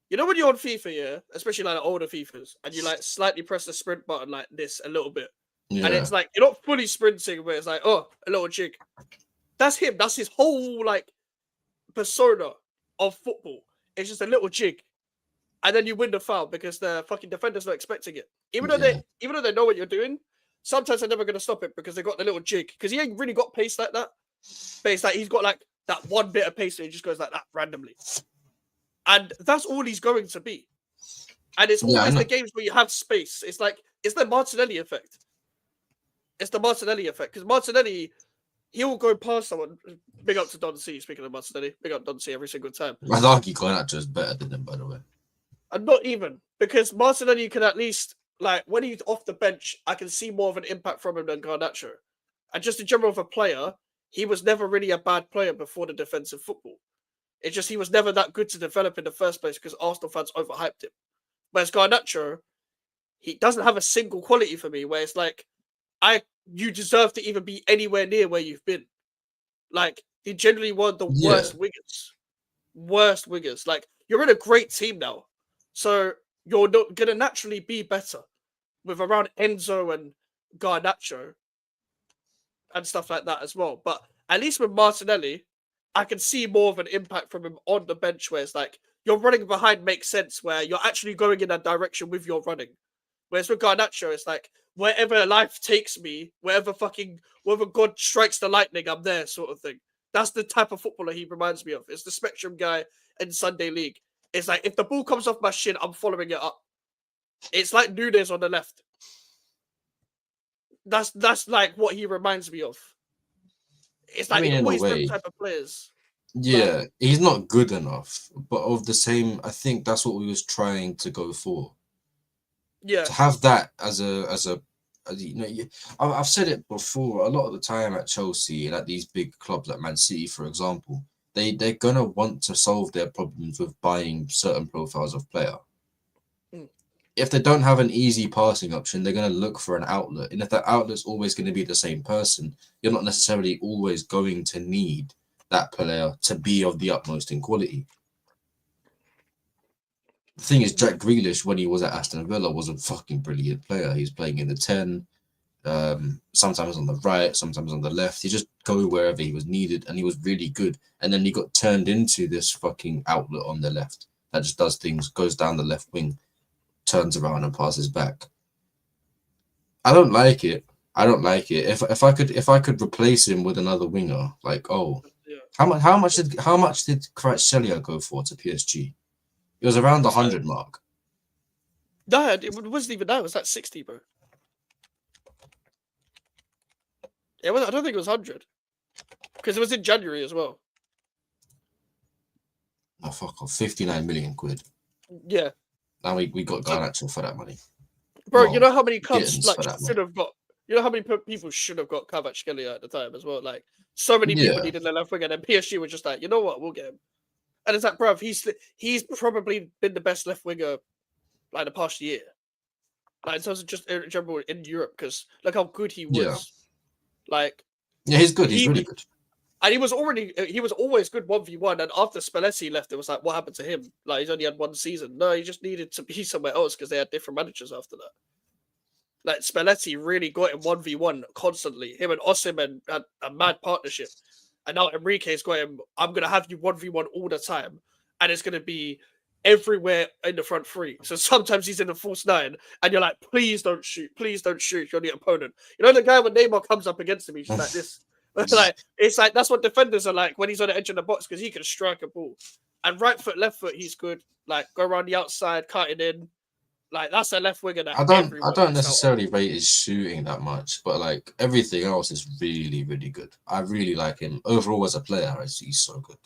You know when you're on FIFA, yeah, especially like the older FIFAs, and you like slightly press the sprint button like this a little bit, and it's like you're not fully sprinting, but it's like a little jig. That's him. That's his whole like persona of football. It's just a little jig, and then you win the foul because the fucking defender's not expecting it. Even though they know what you're doing, sometimes they're never gonna stop it because they got the little jig. Because he ain't really got pace like that, but it's like he's got like that one bit of pace that he just goes like that randomly. And that's all he's going to be. And it's always the games where you have space. It's like, it's the Martinelli effect. It's the Martinelli effect. Because Martinelli, he will go past someone. Big up to Don C, speaking of Martinelli. Big up Don C every single time. I'd argue Garnacho is better than him, by the way. And not even. Because Martinelli can at least, like, when he's off the bench, I can see more of an impact from him than Garnacho. And just in general of a player, he was never really a bad player before the defensive football. It's just he was never that good to develop in the first place because Arsenal fans overhyped him. Whereas Garnacho, he doesn't have a single quality for me where it's like, you deserve to even be anywhere near where you've been. Like, he generally one of the worst wingers. Worst wingers. Like, you're in a great team now. So you're not going to naturally be better with around Enzo and Garnacho and stuff like that as well. But at least with Martinelli, I can see more of an impact from him on the bench where it's like your running behind makes sense where you're actually going in that direction with your running. Whereas with Garnacho, it's like wherever life takes me, wherever God strikes the lightning, I'm there sort of thing. That's the type of footballer he reminds me of. It's the spectrum guy in Sunday League. It's like if the ball comes off my shin, I'm following it up. It's like Nunes on the left. That's like what he reminds me of. It's like always them type of players. Yeah, he's not good enough, but of the same, I think that's what we was trying to go for. Yeah, to have that as you know, I've said it before. A lot of the time at Chelsea and at these big clubs like Man City, for example, they're gonna want to solve their problems with buying certain profiles of player. If they don't have an easy passing option, they're going to look for an outlet. And if that outlet's always going to be the same person, you're not necessarily always going to need that player to be of the utmost in quality. The thing is, Jack Grealish, when he was at Aston Villa, was a fucking brilliant player. He's playing in the 10, sometimes on the right, sometimes on the left. He just go wherever he was needed, and he was really good. And then he got turned into this fucking outlet on the left that just does things, goes down the left wing, turns around and passes back. I don't like it. If I could replace him with another winger, like how much did Kvaratskhelia go for to PSG? It was around the 100 mark. No, it wasn't even that. It was like 60, bro. I don't think it was 100 because it was in January as well. Oh fuck off! 59 million quid. Yeah. And we got Garnacho for that money. Bro, you know how many clubs like should have got? You know how many people should have got Kvaratskhelia at the time as well? Like so many people needed the left wing, and then PSG were just like, you know what, we'll get him. And it's like, bro, he's probably been the best left winger like the past year, like in terms of just in general in Europe, because look how good he was. Yeah. Like, he's good. He's really good. And he was always good 1v1. And after Spalletti left, it was like, what happened to him? Like, he's only had one season. No, he just needed to be somewhere else because they had different managers after that. Like, Spalletti really got him 1v1 constantly. Him and Osimhen had a mad partnership. And now Enrique's got him, I'm going to have you 1v1 all the time. and it's going to be everywhere in the front three. So sometimes he's in the false nine, and you're like, please don't shoot. You're the opponent. You know, the guy when Neymar comes up against him, he's just like this. Like, it's like that's what defenders are like when he's on the edge of the box, because he can strike a ball. And right foot, left foot, he's good. Like, go around the outside, cutting in. Like, that's a left winger that I don't necessarily rate his shooting that much, but like everything else is really, really good. I really like him overall as a player. He's so good.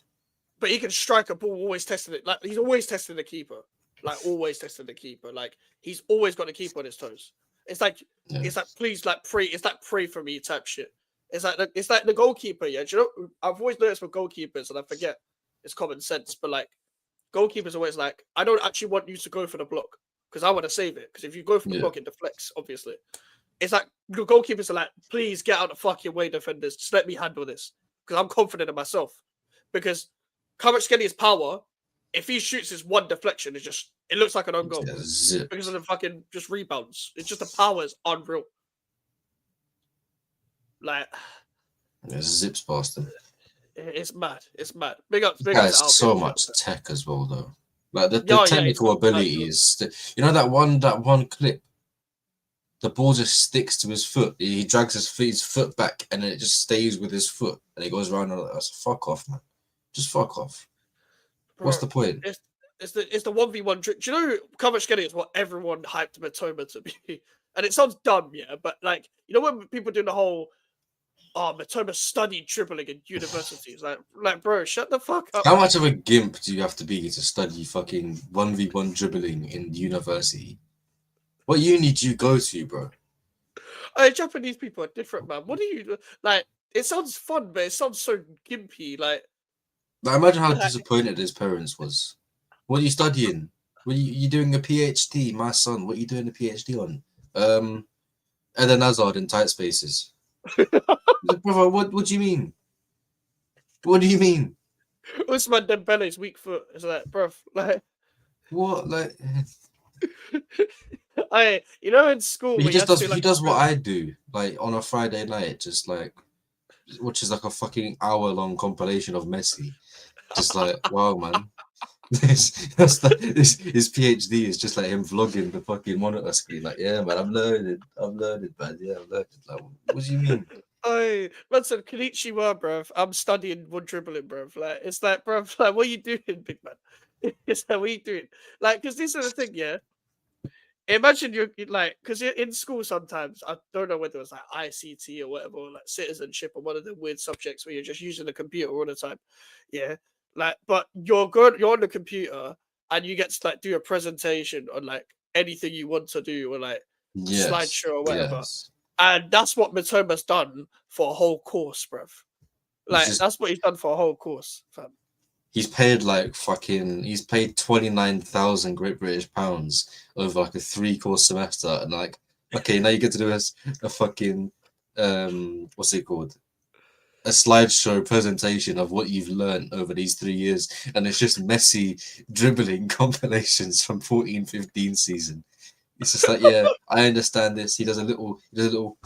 But he can strike a ball, always testing it. Like, he's always testing the keeper. Like, always testing the keeper. Like, he's always got the keeper on his toes. It's like, please, like, pray. It's like pray for me type shit. It's like the goalkeeper. Yeah, do you know? I've always noticed with goalkeepers, and I forget it's common sense, but like, goalkeepers always like, I don't actually want you to go for the block because I want to save it. Because if you go for the block, it deflects. Obviously, it's like the goalkeepers are like, please get out of the fucking way, defenders. Just let me handle this because I'm confident in myself. Because Kvaratskhelia power, if he shoots his one deflection, it looks like an own goal because of the fucking just rebounds. It's just the power is unreal. Like, zips past him. It's mad. It's mad. Big up. Has so much tech as well, though. Like the technical abilities. You know that one clip. The ball just sticks to his foot. He drags his foot back, and then it just stays with his foot, and he goes around. That's fuck off, man. Just fuck off. Bro, what's the point? It's the 1v1 trick. Do you know Kvaratskhelia is what everyone hyped Matoma to be? And it sounds dumb, yeah, but like, you know when people do the whole Matoma studied dribbling in universities, like bro, shut the fuck up. How much of a gimp do you have to be to study fucking 1v1 dribbling in university? What uni do you go to, bro? Japanese people are different, man. What do you like? It sounds fun, but it sounds so gimpy. Like imagine how disappointed his parents was. What are you studying? What are you doing a PhD, my son? What are you doing a PhD on? Eden Hazard in tight spaces. Like, brother, what do you mean? What do you mean? Ousmane Dembele's weak foot. Is like, bruv, like what? Like, you know, in school he just does. He does what I do, like on a Friday night, just like, which is like a fucking hour-long compilation of Messi. Just like, wow, man. His PhD is just like him vlogging the fucking monitor screen. Like, yeah, man, I'm learning, man. Yeah, I'm learning. Like, what do you mean? Man said, Konnichiwa, bruv. I'm studying one dribbling, bruv. Like, it's like, bruv, like, what are you doing, big man? It's like, what are you doing? Like, because this is the thing, yeah. Imagine you're like, because you're in school sometimes, I don't know whether it was like ICT or whatever, or like citizenship or one of the weird subjects where you're just using the computer all the time. Yeah. Like, but you're on the computer and you get to like do a presentation on like anything you want to do or like slideshow or whatever. Yes. And that's what Matoma's done for a whole course, bruv. Like, that's what he's done for a whole course, fam. He's paid 29,000 Great British pounds over like a 3-course semester, and like, okay, now you get to do a fucking what's it called? A slideshow presentation of what you've learned over these 3 years, and it's just Messi dribbling compilations from 14-15 season. It's just like, yeah, I understand this. He does a little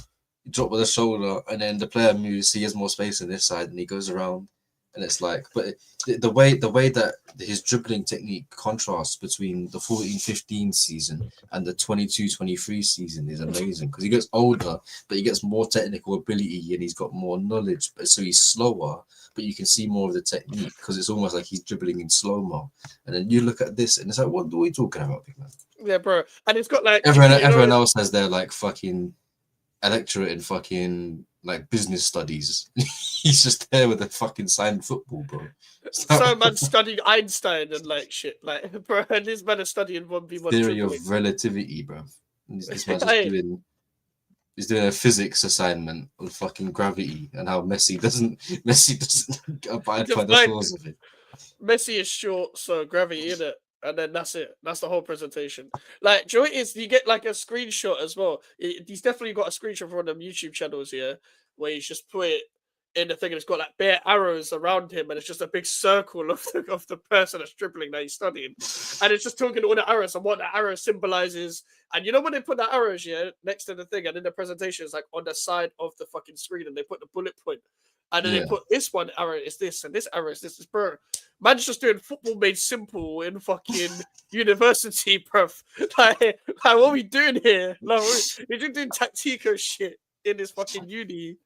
drop with the shoulder, and then the player moves. He has more space on this side, and he goes around. And it's like, but the way that his dribbling technique contrasts between the 14-15 season and the 22-23 season is amazing, because he gets older, but he gets more technical ability and he's got more knowledge. But so he's slower, but you can see more of the technique because it's almost like he's dribbling in slow-mo. And then you look at this and it's like, what are we talking about, big man? Yeah, bro. And it's got like everyone else has their like fucking electorate in fucking like business studies. He's just there with a fucking signed football, bro. So man studying Einstein and like shit, like, bro. And this man is studying 1v1 theory of relativity, bro. This man's he's doing a physics assignment on fucking gravity and how Messi doesn't abide by the laws of it. Messi is short, so gravity in it. And then that's it. That's the whole presentation. Like, do you know what it is? You get like a screenshot as well. He's definitely got a screenshot from one of them YouTube channels here where he's just put it in the thing and it's got like bare arrows around him and it's just a big circle of the person that's dribbling that he's studying. And it's just talking all the arrows and what the arrow symbolizes. And you know when they put the arrows here next to the thing and in the presentation it's like on the side of the fucking screen and they put the bullet point. And then they put this one arrow is this and this arrow is this. Bro, Man's just doing football made simple in fucking university, bruv. Like, what are we doing here? Like, we're just doing tactico shit in this fucking uni.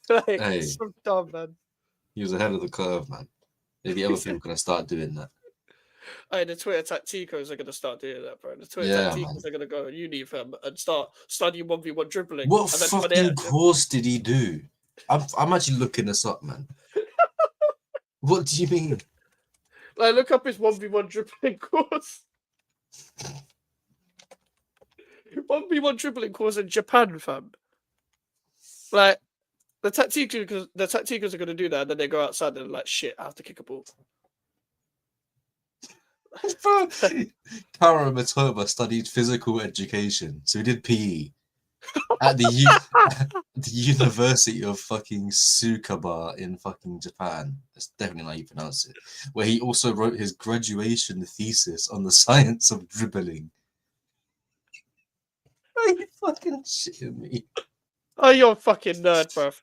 Like, Hey. it's so dumb, man. He was ahead of the curve, man. Maybe other people gonna start doing that. Hey, the Twitter tacticos are gonna start doing that, bro. The Twitter tacticos are gonna go uni, fam, and start studying 1v1 dribbling. What fucking course did he do? I'm actually looking this up, man. What do you mean? Like, look up his 1v1 dribbling course. 1v1 dribbling course in Japan, fam. Like, the tacticos are gonna do that, and then they go outside and like, shit, I have to kick a ball. Kara Matoma studied physical education, so he did PE at the University of fucking Tsukaba in fucking Japan. That's definitely not how you pronounce it. Where he also wrote his graduation thesis on the science of dribbling. Are you fucking shitting me? Oh, you're a fucking nerd, bruv.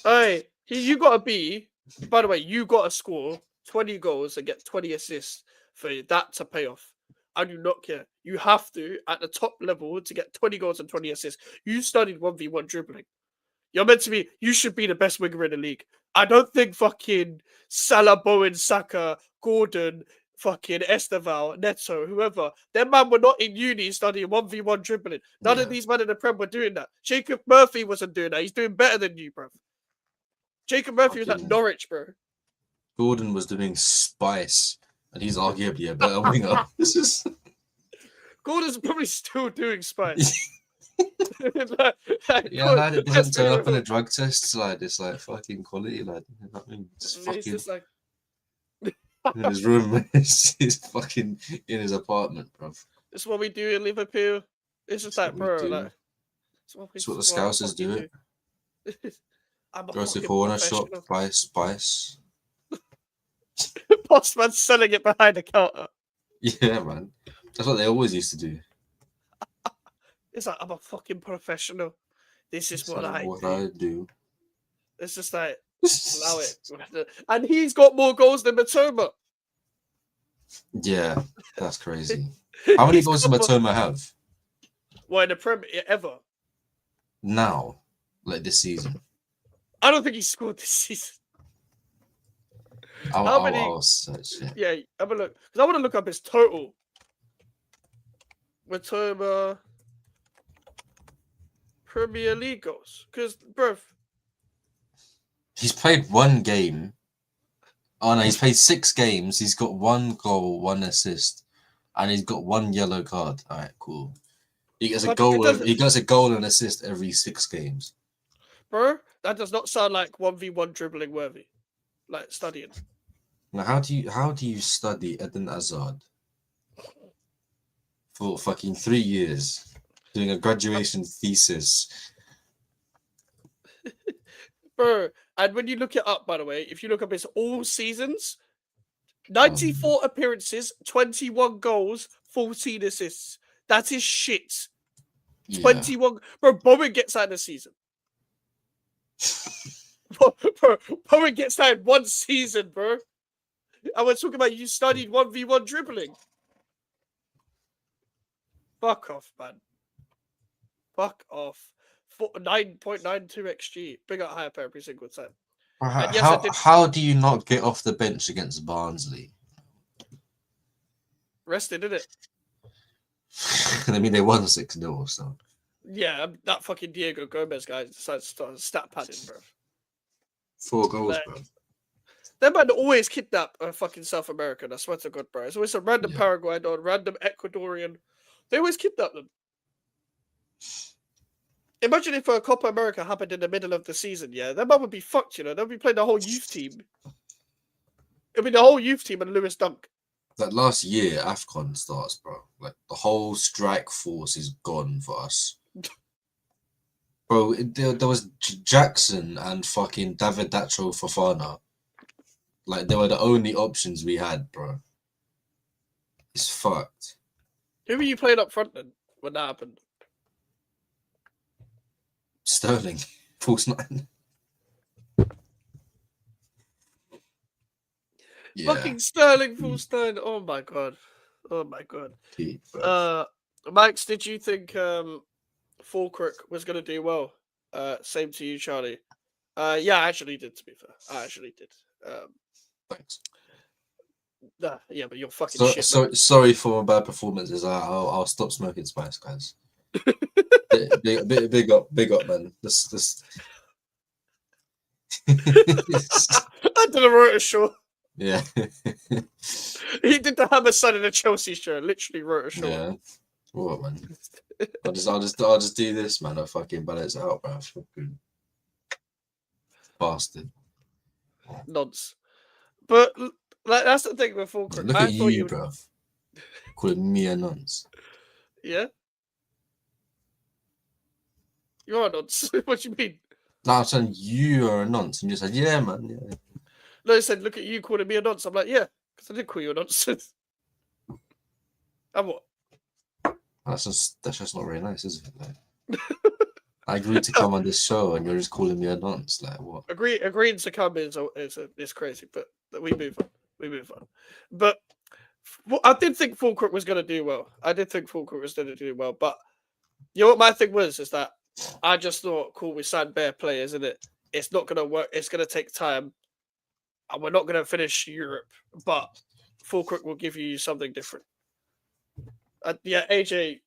Hey, you got to be. By the way, you got to score 20 goals and get 20 assists for that to pay off. I do not care. You have to, at the top level, to get 20 goals and 20 assists. You studied 1v1 dribbling. You're meant to be, you should be the best winger in the league. I don't think fucking Salah, Bowen, Saka, Gordon, fucking Esteval, Neto, whoever, them man were not in uni studying 1v1 dribbling. None of these men in the Prem were doing that. Jacob Murphy wasn't doing that. He's doing better than you, bro. Jacob Murphy was at Norwich, bro. Gordon was doing Spice, and he's arguably a better winger. This is Gordon's probably still doing Spice. Lad, it doesn't turn up in a drug test, lad. It's like fucking quality, lad. I mean, just fucking just like in his room. He's fucking in his apartment, bro. This is what we do in Liverpool. It's just like, bro, like it's what the Scousers do. Go to corner shop, buy Spice. Postman selling it behind the counter. Yeah, man. That's what they always used to do. It's like, I'm a fucking professional. This is what I do. It's just like, allow it. And he's got more goals than Matoma. Yeah, that's crazy. How many goals does Matoma have? Well, in the Premier ever. Now, like this season. I don't think he scored this season. I'll search it. Yeah, have a look. Because I want to look up his total. Matoma Premier League goals. Because, bro, he's played one game. Oh no, he's played 6 games. He's got 1 goal, 1 assist, and he's got 1 yellow card. All right, cool. He gets a goal. He gets a goal and assist every 6 games. Bro, that does not sound like 1v1 dribbling worthy. Like studying. Now, how do you study Eden Hazard for fucking 3 years, doing a graduation thesis? Bro, and when you look it up, by the way, if you look up his all seasons, 94 appearances, 21 goals, 14 assists. That is shit. 21. Bro, Bowen gets that in a season. Bro, Bowen gets that in 1 season, bro. And we're talking about you studied 1v1 dribbling. Fuck off, man. Fuck off. 9.92 XG. Big up Hyper every single time. How do you not get off the bench against Barnsley? Rested, didn't it? I mean, they won 6-0, so. Yeah, that fucking Diego Gomez guy decided to start stat padding, bro. 4 goals, bro. That man always kidnap fucking South American. I swear to God, bro. It's always a random Paraguayan or random Ecuadorian. They always kidnap them. Imagine if Copa America happened in the middle of the season, yeah? That man would be fucked, you know? They'll be playing the whole youth team. It'll be the whole youth team and Lewis Dunk. Like last year, AFCON starts, bro. Like the whole strike force is gone for us. Bro, there was Jackson and fucking David Dacho Fofana. Like, they were the only options we had, bro. It's fucked. Who were you playing up front then when that happened? Sterling. False 9. Fucking Sterling, full Sterling. Oh my god. Oh my god. Max, did you think Falkirk was gonna do well? Same to you, Charlie. Yeah, I actually did. To be fair, I actually did. Thanks. Yeah, but you're fucking shit. Sorry for my bad performances. I'll stop smoking spice, guys. big up, man. This. I did a rotor show. Yeah. He did the Hammer Son in a Chelsea show. Literally rotor show. Yeah. What, man? I'll just do this, man. I'll fucking balance it out, bro. Fucking bastard. Nonce. But like that's the thing with Falkirk. Look at you, bro. Calling me a nonce. Yeah. You're a nonce. What do you mean? No, I'm saying you are a nonce, and you said, "Yeah, man." Yeah. No, he said, "Look at you calling me a nonce." I'm like, "Yeah," because I did call you a nonce. And what? That's just not very nice, is it? Like, I agreed to come on this show, and you're just calling me a nonce. Like what? Agreeing to come is crazy, but we move on. We move on. But I did think Falkirk was going to do well. But you know what my thing was is that I just thought, cool, we signed bare players, isn't it? It's not going to work. It's going to take time, and we're not going to finish Europe. But Falkirk will give you something different. Yeah, AJ,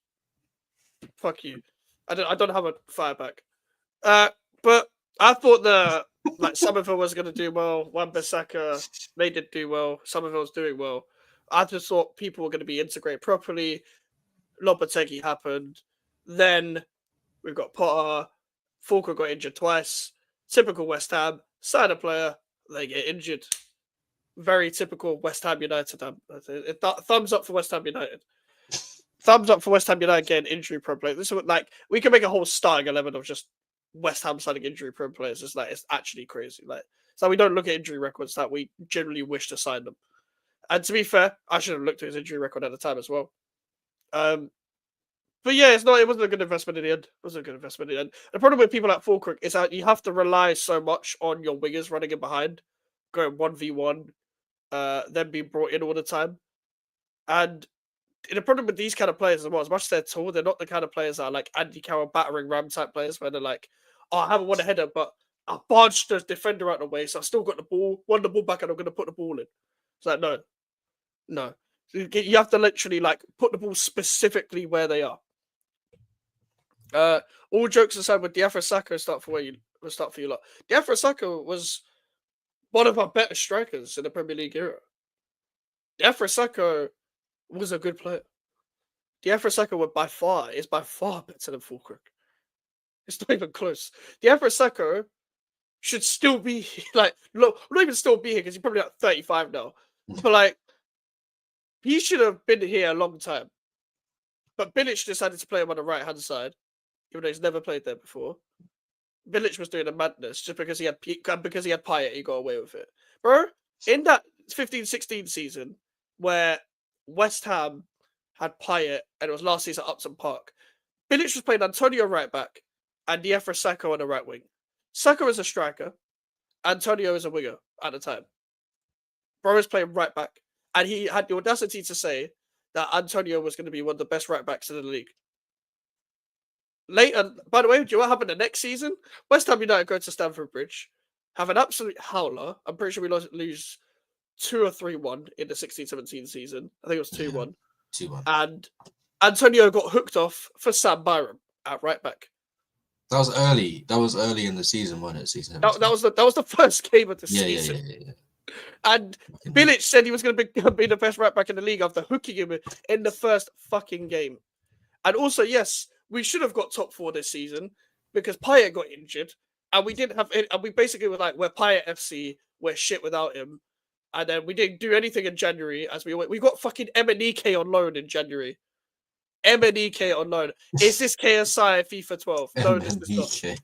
fuck you. I don't have a fire back. But I thought Somerville was going to do well. Wan-Bissaka, they did do well. Somerville was doing well. I just thought people were going to be integrated properly. Lopetegui happened. Then we've got Potter. Falkirk got injured twice. Typical West Ham. Sign a player, they get injured. Very typical West Ham United. Thumbs up for West Ham United. Thumbs up for West Ham United getting injury-prone players. This is we can make a whole starting 11 of just West Ham signing injury-prone players. It's actually crazy. So we don't look at injury records that we generally wish to sign them. And to be fair, I should have looked at his injury record at the time as well. But yeah, it wasn't a good investment in the end. The problem with people like Falkirk is that you have to rely so much on your wingers running in behind, going 1v1, then being brought in all the time. And the problem with these kind of players as well, as much as they're tall, they're not the kind of players that are like Andy Carroll battering ram type players where they're like, oh, I haven't won a header, but I barged the defender out of the way, so I still got the ball, won the ball back, and I'm going to put the ball in. It's like, no. You have to literally put the ball specifically where they are. All jokes aside, with Diafra Sakho start for you lot. Diafra Sakho was one of our better strikers in the Premier League era. Diafra Sakho was a good player. Diafra Sakho is by far better than Falkirk. It's not even close. Diafra Sakho should still be not even still be here because he's probably 35 now. But he should have been here a long time. But Bilic decided to play him on the right hand side, even though he's never played there before. Bilic was doing a madness just because he had Payet, he got away with it. Bro, in that 15-16 season where West Ham had Payet and it was last season at Upton Park, Bilic was playing Antonio right back and Diafra Sakho on the right wing. Sakho is a striker, Antonio is a winger at the time. Bro was playing right back, and he had the audacity to say that Antonio was going to be one of the best right backs in the league. Later, by the way, do you know what happened the next season? West Ham United go to Stamford Bridge, have an absolute howler. I'm pretty sure we lose 2 or 3-1 in the 16-17 season. I think it was 2-1. 2-1. And Antonio got hooked off for Sam Byram at right back. That was early. That was early in the season, wasn't it? Season. That was the first game of the season. Yeah. And Bilic said he was going to be the best right back in the league after hooking him in the first fucking game. And also, yes, we should have got top 4 this season because Payet got injured, and we didn't have. And we basically were like, we're Payet FC, we're shit without him. And then we didn't do anything in January as we got fucking Emenike on loan in January. Emenike on loan. Is this KSI FIFA 12? No, this is not.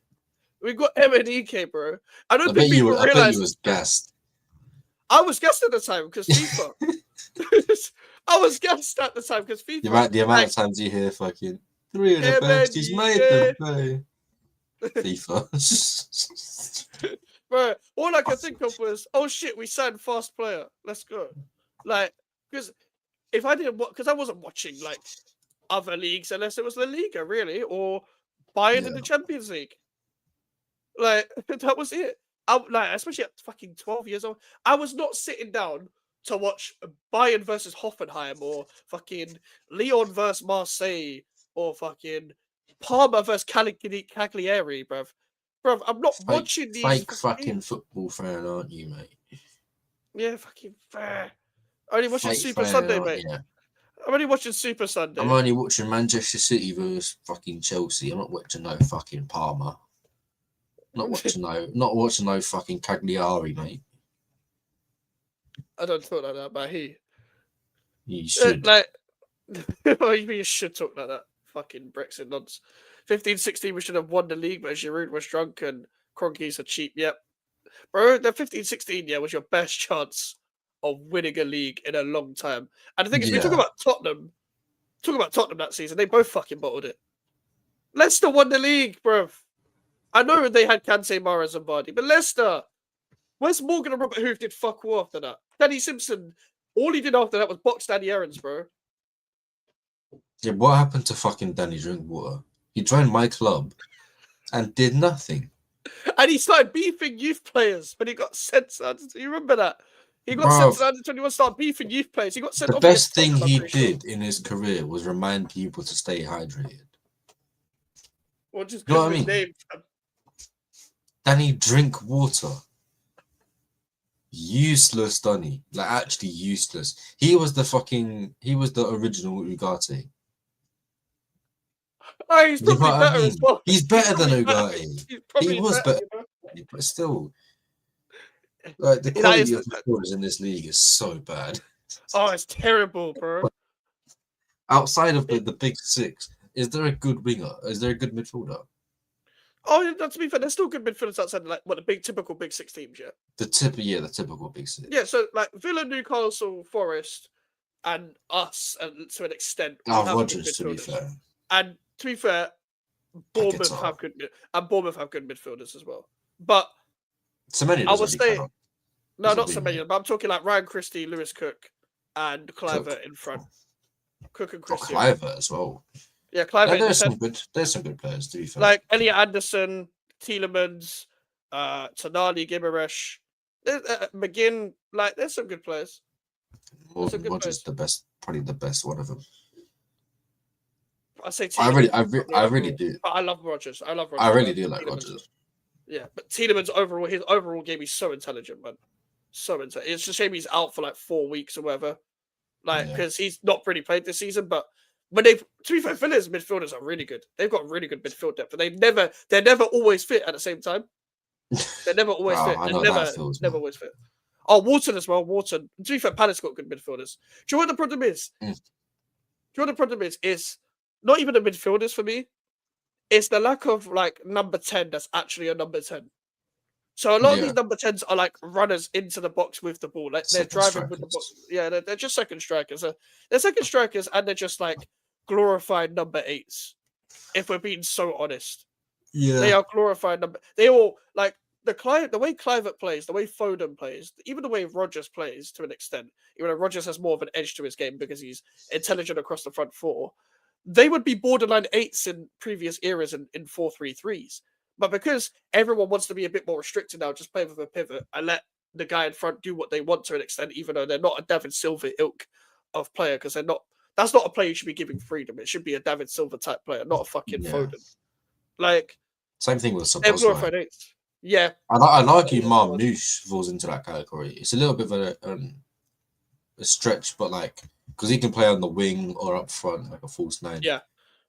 We got Emenike, bro. I don't think people realize. I bet you was gassed. I was gassed at the time because FIFA. I was gassed at the time because FIFA. The amount of times you hear fucking 3 of the best he's made them play. FIFA. bro. All I could think of was, oh shit, we signed fast player. Let's go. Like, because if I didn't, because I wasn't watching like other leagues unless it was La Liga, really, or Bayern in the Champions League. Like that was it. Like, especially at fucking 12 years old, I was not sitting down to watch Bayern versus Hoffenheim or fucking Lyon versus Marseille or fucking Parma versus Cagliari, bruv. Bruv, I'm not watching these. Fake fucking football fan, aren't you, mate? Yeah, fucking fair. Only watching Fake Super fan, Sunday, mate. you? I'm only watching Super Sunday. I'm only watching Manchester City versus fucking Chelsea. I'm not watching no fucking Parma. Not watching no fucking Cagliari, mate. I don't talk like that about he. You should. You should talk like that. Fucking Brexit nonsense. 15-16, we should have won the league, but Giroud was drunk and Kroenke's are cheap. Yep. Bro, the 15-16, was your best chance of winning a league in a long time. And the thing is, we talk about Tottenham that season. They both fucking bottled it. Leicester won the league, bro. I know they had Kante, Mahrez, and Vardy, but Leicester. Wes Morgan and Robert Hoof did fuck all after that. Danny Simpson, all he did after that was box Danny Aaron's, bro. Yeah, what happened to fucking Danny Drinkwater? He joined my club and did nothing. And he started beefing youth players when he got sent. Do you remember that? He got sent to under 21, started beefing youth players. He got sent. The best thing he did in his career was remind people to stay hydrated. Or just you know what I mean? Danny Drinkwater. Useless, Danny. Like, actually useless. He was the original Ugarte. Oh, he's probably better as well. He's better than Ugarte. He was better, but still, like, the quality of midfielders in this league is so bad. Oh, it's terrible, bro. Outside of the big six, is there a good winger? Is there a good midfielder? Oh, to be fair, there's still good midfielders outside, like the typical big six teams, yeah. The typical big six. Yeah, so like Villa, Newcastle, Forest, and us, and to an extent. Rodgers, to be fair. And to be fair, Bournemouth have good midfielders as well. But Semenyo I would say not Semenyo, but I'm talking like Ryan Christie, Lewis Cook, and Kluivert in front. Cook and Christie. Kluivert as well. Yeah, Kluivert. There's some good players, to be fair. Like Elliot Anderson, Tielemans, Tonali, Gimaresh, McGinn. Like, there's some good players. Rodgers probably the best one of them. I say Tielemans. I really do. But I love Rodgers. I really do like Rodgers. Yeah, but Tielemans his overall game, he's so intelligent, man. So intelligent. It's a shame he's out for like 4 weeks or whatever. Like, because he's not really played this season, but to be fair, Villa's midfielders are really good. They've got really good midfield depth, but they're never always fit at the same time. They're never always fit. They're never always fit. Oh, Wharton as well. Wharton. To be fair, Palace got good midfielders. Do you know what the problem is? Is not even the midfielders for me. It's the lack of like number 10 that's actually a number 10. So a lot of these number 10s are like runners into the box with the ball. Like they're driving with the box. Yeah, they're just second strikers. They're second strikers and they're just like glorified number 8s. If we're being so honest. Yeah. They are glorified number. They all like the way Kluivert plays, the way Foden plays, even the way Rodgers plays to an extent, even though Rodgers has more of an edge to his game because he's intelligent across the front four. They would be borderline 8s in previous eras in 4-3-3s. But because everyone wants to be a bit more restricted now, just play with a pivot and let the guy in front do what they want to an extent, even though they're not a David Silva ilk of player, because they're not. That's not a player you should be giving freedom. It should be a David Silva type player, not a fucking Foden. Like same thing with Szoboszlai. Yeah, I'd argue Marmoush falls into that category. It's a little bit of a stretch, but like because he can play on the wing or up front like a false 9. Yeah,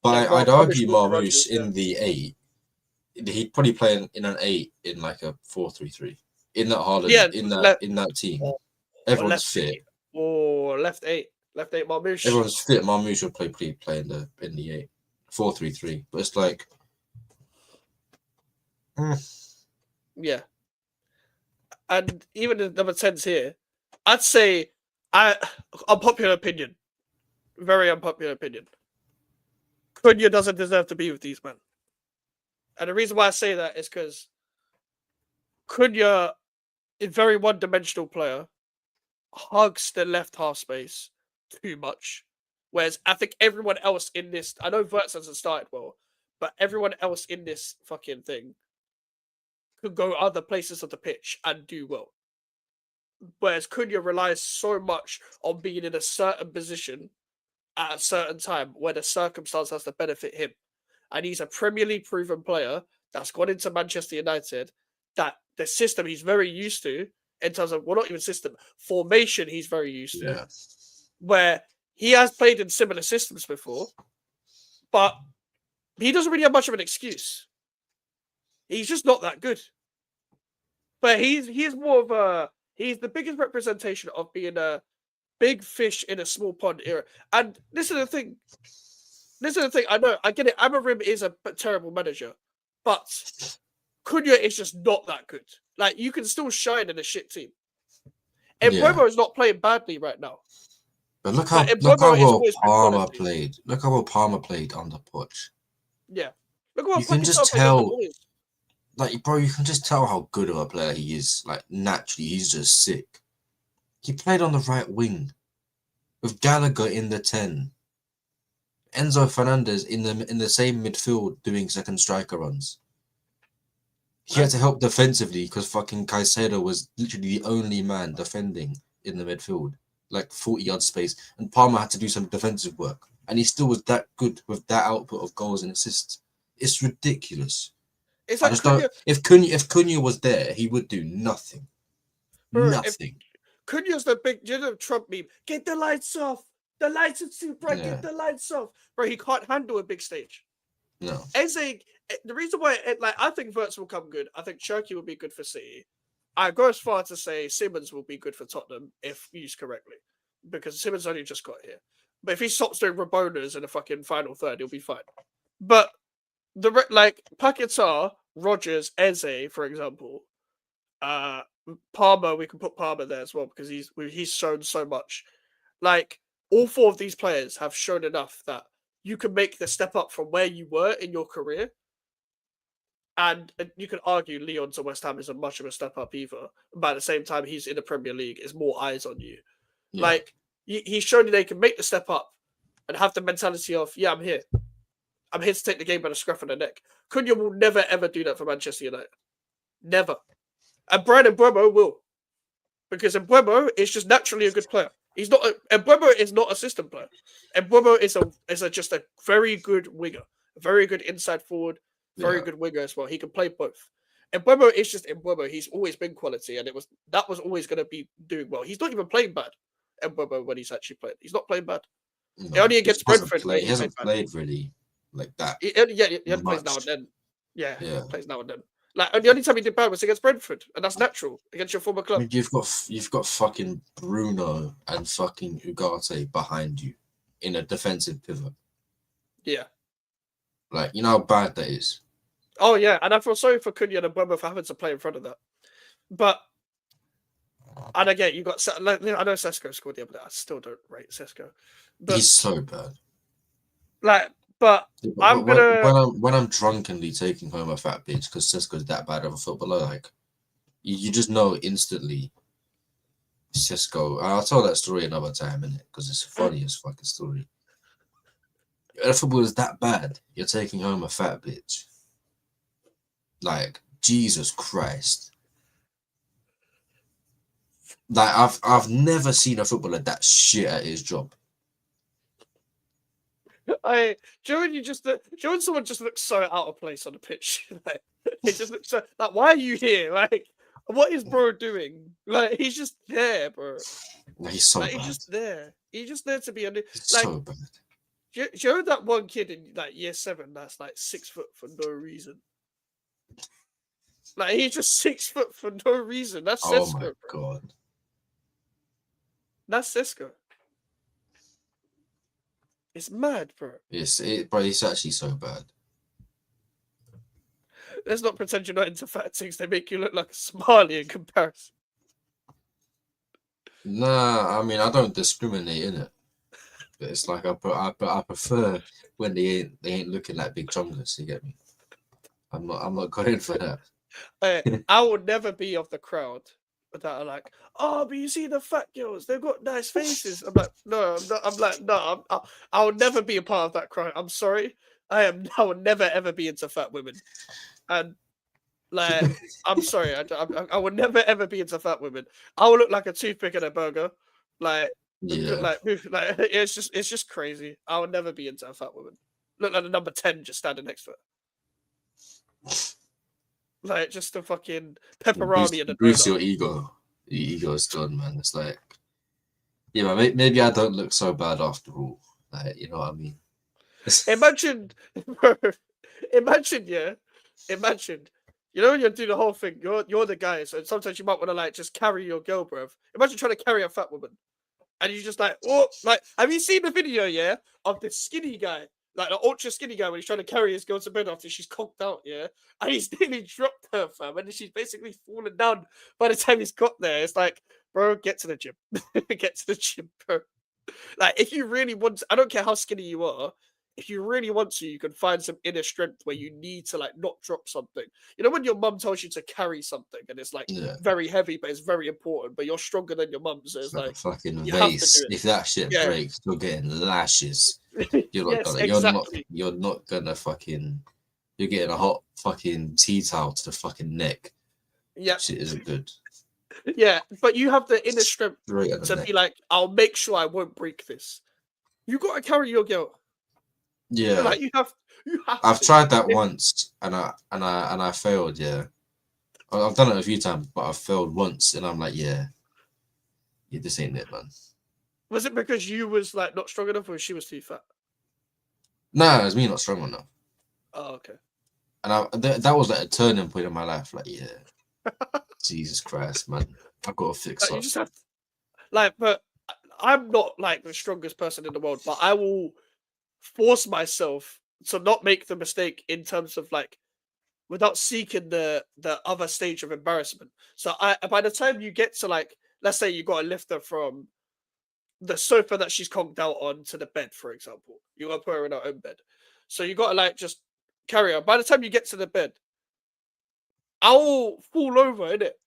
but I'd argue Marmoush in the 8. He'd probably play in an 8 in like a 4-3-3 in that Haaland in that team. Everyone's fit. Or left 8 Marmoush. Everyone's fit. Marmoush will play in the 8 4-3-3. But it's like, yeah. And even the number 10s here, I'd say, unpopular opinion, very unpopular opinion. Cunha doesn't deserve to be with these men. And the reason why I say that is because Cunha, a very one-dimensional player, hugs the left half space too much. Whereas I think everyone else in this, I know Wirtz hasn't started well, but everyone else in this fucking thing could go other places of the pitch and do well. Whereas Cunha relies so much on being in a certain position at a certain time where the circumstance has to benefit him. And he's a Premier League proven player that's gone into Manchester United, that the system he's very used to, in terms of, well, not even system, formation he's very used to, where he has played in similar systems before, but he doesn't really have much of an excuse. He's just not that good. But he's more of a, he's the biggest representation of being a big fish in a small pond era. And this is the thing. I know, I get it. Amorim is a terrible manager, but Cunha is just not that good. Like, you can still shine in a shit team. And Mbeumo is not playing badly right now. But look how well Palmer played. Look how well Palmer played on the pitch. Yeah. Look what you can just tell. Like, bro, you can just tell how good of a player he is. Like, naturally, he's just sick. He played on the right wing with Gallagher in the 10. Enzo Fernandez in the same midfield doing second striker runs. He had to help defensively because fucking Caicedo was literally the only man defending in the midfield, like 40-yard space, and Palmer had to do some defensive work, and he still was that good with that output of goals and assists. It's ridiculous. It's like if Cunha was there, he would do nothing. Nothing. Cunha's the big, Trump meme. Get the lights off. The lights are too bright. Get the lights off. Bro, he can't handle a big stage. No. Eze, the reason why, I think Wirtz will come good. I think Cherki will be good for City. I go as far to say Simmons will be good for Tottenham if used correctly, because Simmons only just got here. But if he stops doing Rabonas in the fucking final third, he'll be fine. But Paquetá, Rodgers, Eze, for example, Palmer, we can put Palmer there as well because he's shown so much. Like, all four of these players have shown enough that you can make the step up from where you were in your career. And you can argue Leon to West Ham isn't much of a step up either. But at the same time, he's in the Premier League. There's more eyes on you. Yeah. Like, he's shown you they can make the step up and have the mentality of, yeah, I'm here. I'm here to take the game by the scruff of the neck. Cunha will never, ever do that for Manchester United. Never. And Brian Mbeumo will. Because Mbeumo is just naturally a good player. Mbeumo is not a system player. Mbeumo is just a very good winger. A very good inside forward. Very good winger as well. He can play both. Mbeumo is just Mbeumo. He's always been quality, and that was always going to be doing well. He's not even playing bad. Mbeumo, when he's actually playing, he's not playing bad. No, only against Brentford. He hasn't played really like that. He plays now and then. Yeah, plays now and then. Like, and the only time he did bad was against Brentford, and that's natural against your former club. I mean, you've got fucking Bruno and fucking Ugarte behind you in a defensive pivot. Yeah. Like, you know how bad that is. Oh, yeah, and I feel sorry for Cunha and Mbeumo for having to play in front of that. But, and again, you got, I know Sesko scored the other day. I still don't rate Sesko. But, he's so bad. Like, but I'm gonna... When I'm drunkenly taking home a fat bitch because Sesko's that bad of a footballer, like, you just know instantly Sesko... I'll tell that story another time, innit? Because it's the funniest fucking story. If football is that bad, you're taking home a fat bitch. Like, Jesus Christ. Like, I've never seen a footballer that shit at his job. Do you know when someone just looks so out of place on the pitch? Like, it just looks so, like, why are you here? Like, what is bro doing? Like, he's just there, bro. No, he's so bad. He's just there. He's just there to be under. He's like, so bad. Do you know that one kid in like year 7 that's like 6 foot for no reason? Like, he's just 6 foot for no reason. That's Sesko. Oh my god. That's Sesko. It's mad, bro. Bro, it's actually so bad. Let's not pretend you're not into fat things. They make you look like a Somali in comparison. Nah, I mean, I don't discriminate in it. But it's like I prefer when they ain't looking like big chongas. You get me? I'm not going for that. I will never be of the crowd that are like, oh, but you see the fat girls, they've got nice faces. I'm like, no, I'm not. I'm like, no, I will never be a part of that crowd. I'm sorry. I will never ever be into fat women, and like, I'm sorry. I will never ever be into fat women. I will look like a toothpick in a burger, like, Yeah. like it's just crazy. I will never be into a fat woman. Look like the number 10 just standing next to her. Like, just a fucking pepperoni and a Boost donut. your ego. Your ego is done, man. It's like, yeah, man, maybe I don't look so bad after all. Like, you know what I mean? Imagine, yeah. Imagine, you know, when you do the whole thing, you're the guy, so sometimes you might want to like just carry your girl, bruv. Imagine trying to carry a fat woman, and you just like, oh, like, have you seen the video, yeah, of the skinny guy? Like the ultra skinny guy when he's trying to carry his girl to bed after she's conked out, yeah, and he's nearly dropped her, fam, and she's basically fallen down by the time he's got there. It's like, bro, get to the gym, get to the gym, bro. Like, if you really want, I don't care how skinny you are. If you really want to, you can find some inner strength where you need to like not drop something. You know when your mum tells you to carry something and it's like very heavy, but it's very important, but you're stronger than your mum, so it's like a fucking you vase. have to do it. If that shit breaks, you're getting lashes. You're not Yes, gonna, exactly. you're not gonna fucking, you're getting a hot fucking tea towel to the fucking neck. Yeah, shit isn't good. Yeah, but you have the inner strength Right at the to neck. be like, I'll make sure I won't break this. You got to carry your girl. Yeah, Like you have. I've tried that once and I failed. Yeah, I've done it a few times, but I've failed once, and I'm like, yeah, this ain't it, man. Was it because you was like not strong enough, or she was too fat? Nah, it was me not strong enough. Oh, okay. And that was like a turning point in my life. Like, yeah, Jesus Christ, man, I've got to fix Like, up. you just have to, like, but I'm not like the strongest person in the world, but I will force myself to not make the mistake in terms of like without seeking the other stage of embarrassment. So by the time you get to like, let's say you got to lift her from the sofa that she's conked out on to the bed, for example, you got to put her in her own bed. So you got to like just carry her. By the time you get to the bed, I'll fall over in it,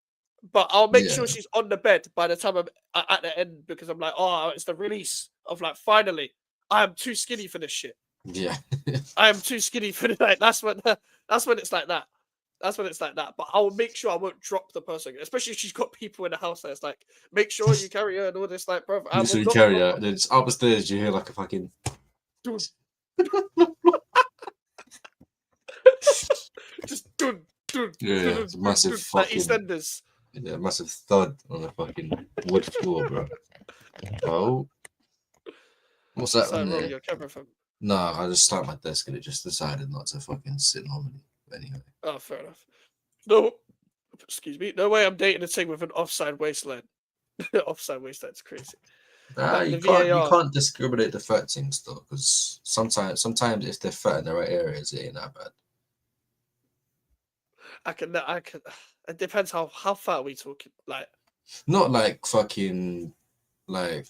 but I'll make sure she's on the bed by the time I'm at the end, because I'm like, oh, it's the release of like, finally, I am too skinny for this shit. Yeah, I am too skinny for the night. That's when it's like that. That's when it's like that. But I will make sure I won't drop the person, especially if she's got people in the house. That's like, make sure you carry her and all this. Like, bro, I will you not carry her. Then it's upstairs. You hear like a fucking. Just dun. Yeah, it's a massive fucking. Like EastEnders. Yeah, massive thud on the fucking wood floor, bro. Oh, what's that on there? Your camera phone. No, I just slapped my desk and it just decided not to fucking sit normally. But anyway. Oh, fair enough. No, excuse me. No way I'm dating a thing with an offside waistline. Offside waistline's crazy. Like you can't discriminate the fat things though, because sometimes if they're fat in the right areas, it ain't that bad. I can. It depends how fat are we talking. Like, not like fucking like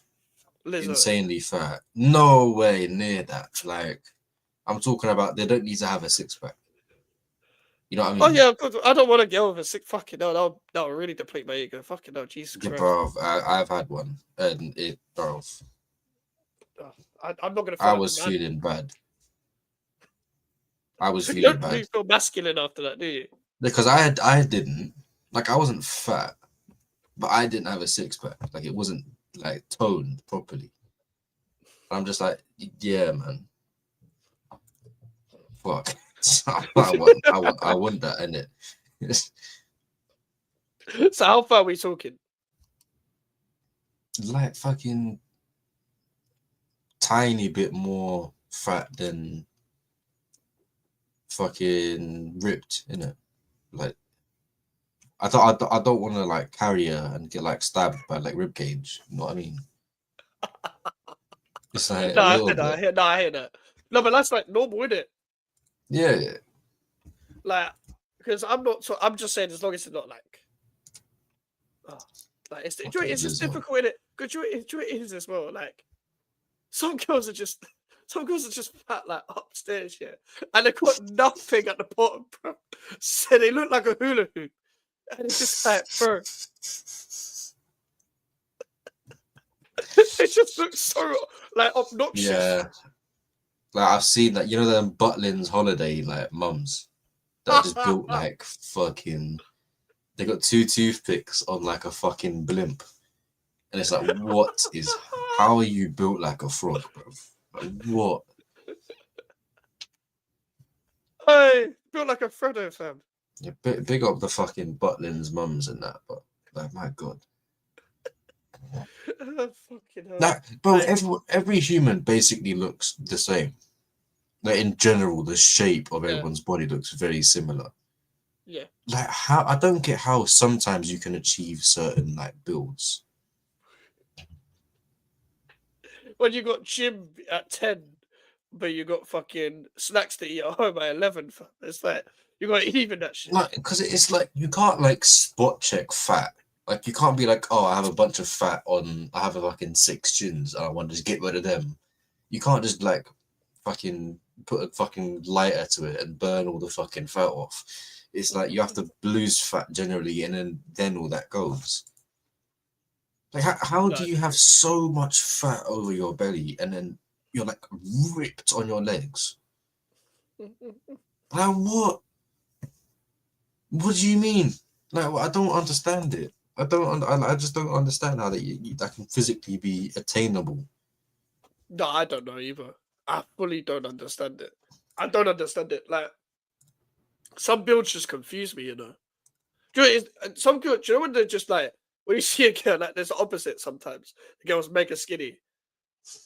Lizzo. Insanely fat. No way near that. Like, I'm talking about they don't need to have a six pack. You know what I mean? Oh yeah, I don't want to go with a sick fucking no. That would really deplete my ego. Fucking no, Jesus Christ. Bro, I've had one, and it, bro. I'm not gonna. I was feeling bad. I was feeling bad. You feel masculine after that, do you? Because I didn't, like, I wasn't fat, but I didn't have a six pack. Like, it wasn't like toned properly. I'm just like, yeah, man. Fuck. I want that, innit? So how far are we talking? Like fucking tiny bit more fat than fucking ripped, innit? Like, I don't want to like carry her and get like stabbed by like rib cage. You know what I mean? It's like I hear that. No, but that's like normal, isn't it? Yeah. Like, because I'm just saying, as long as it's not like, like it's just difficult, innit? Because it is as well. Like, some girls are just Some girls are just fat like upstairs, yeah, and they've got nothing at the bottom, bro. So they look like a hula hoop, and it's just like, bro. It just looks so like obnoxious. Yeah, like I've seen that. You know them Butlins holiday like mums that are just built like fucking. They got 2 toothpicks on like a fucking blimp, and it's like, what is? How are you built like a frog, bro? Like, what? Hey, built like a Frodo, fam. Yeah, big up the fucking Butlins mums and that, but like, my god. Fucking hell. Like, bro, every human basically looks the same. Like in general, the shape of everyone's body looks very similar. Yeah. Like how I don't get how sometimes you can achieve certain like builds. When you got gym at 10, but you got fucking snacks to eat at home at 11, fam. It's like you got to even that shit. Like, because it's like you can't like spot check fat. Like you can't be like, oh, I have a bunch of fat on. I have a fucking 6 chins, and I want to just get rid of them. You can't just like fucking put a fucking lighter to it and burn all the fucking fat off. It's like you have to lose fat generally, and then all that goes. Like how do you have so much fat over your belly and then you're like ripped on your legs? Like what? What do you mean? Like I don't understand it. I just don't understand how that can physically be attainable. No, I don't know either. I fully don't understand it. I don't understand it. Like some builds just confuse me, you know. Do you know when they're just like when you see a girl like there's the opposite sometimes. The girl's mega skinny,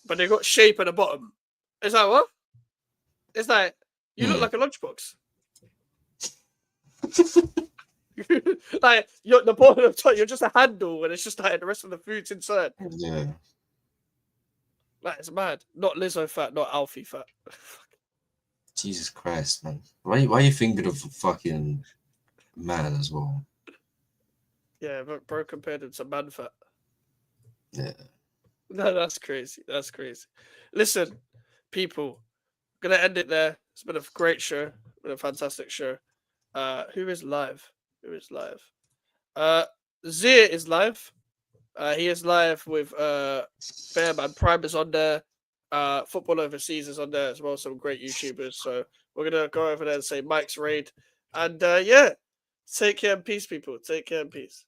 but they got shape at the bottom. It's like what? It's like you look like a lunchbox. Like you're the bottom of the top, you're just a handle, and it's just like the rest of the food's inside. Yeah. Like it's mad. Not Lizzo fat, not Alfie fat. Jesus Christ, man. Why are you thinking of fucking man as well? Yeah, but bro compared him to man fat. Yeah. No, that's crazy. That's crazy. Listen, people, I'm gonna end it there. It's been a great show. Been a fantastic show. Who is live? Who is live? Zia is live. He is live with Bearman. Prime is on there. Football Overseas is on there as well. Some great YouTubers. So we're gonna go over there and say Mike's raid. And yeah, take care and peace, people. Take care and peace.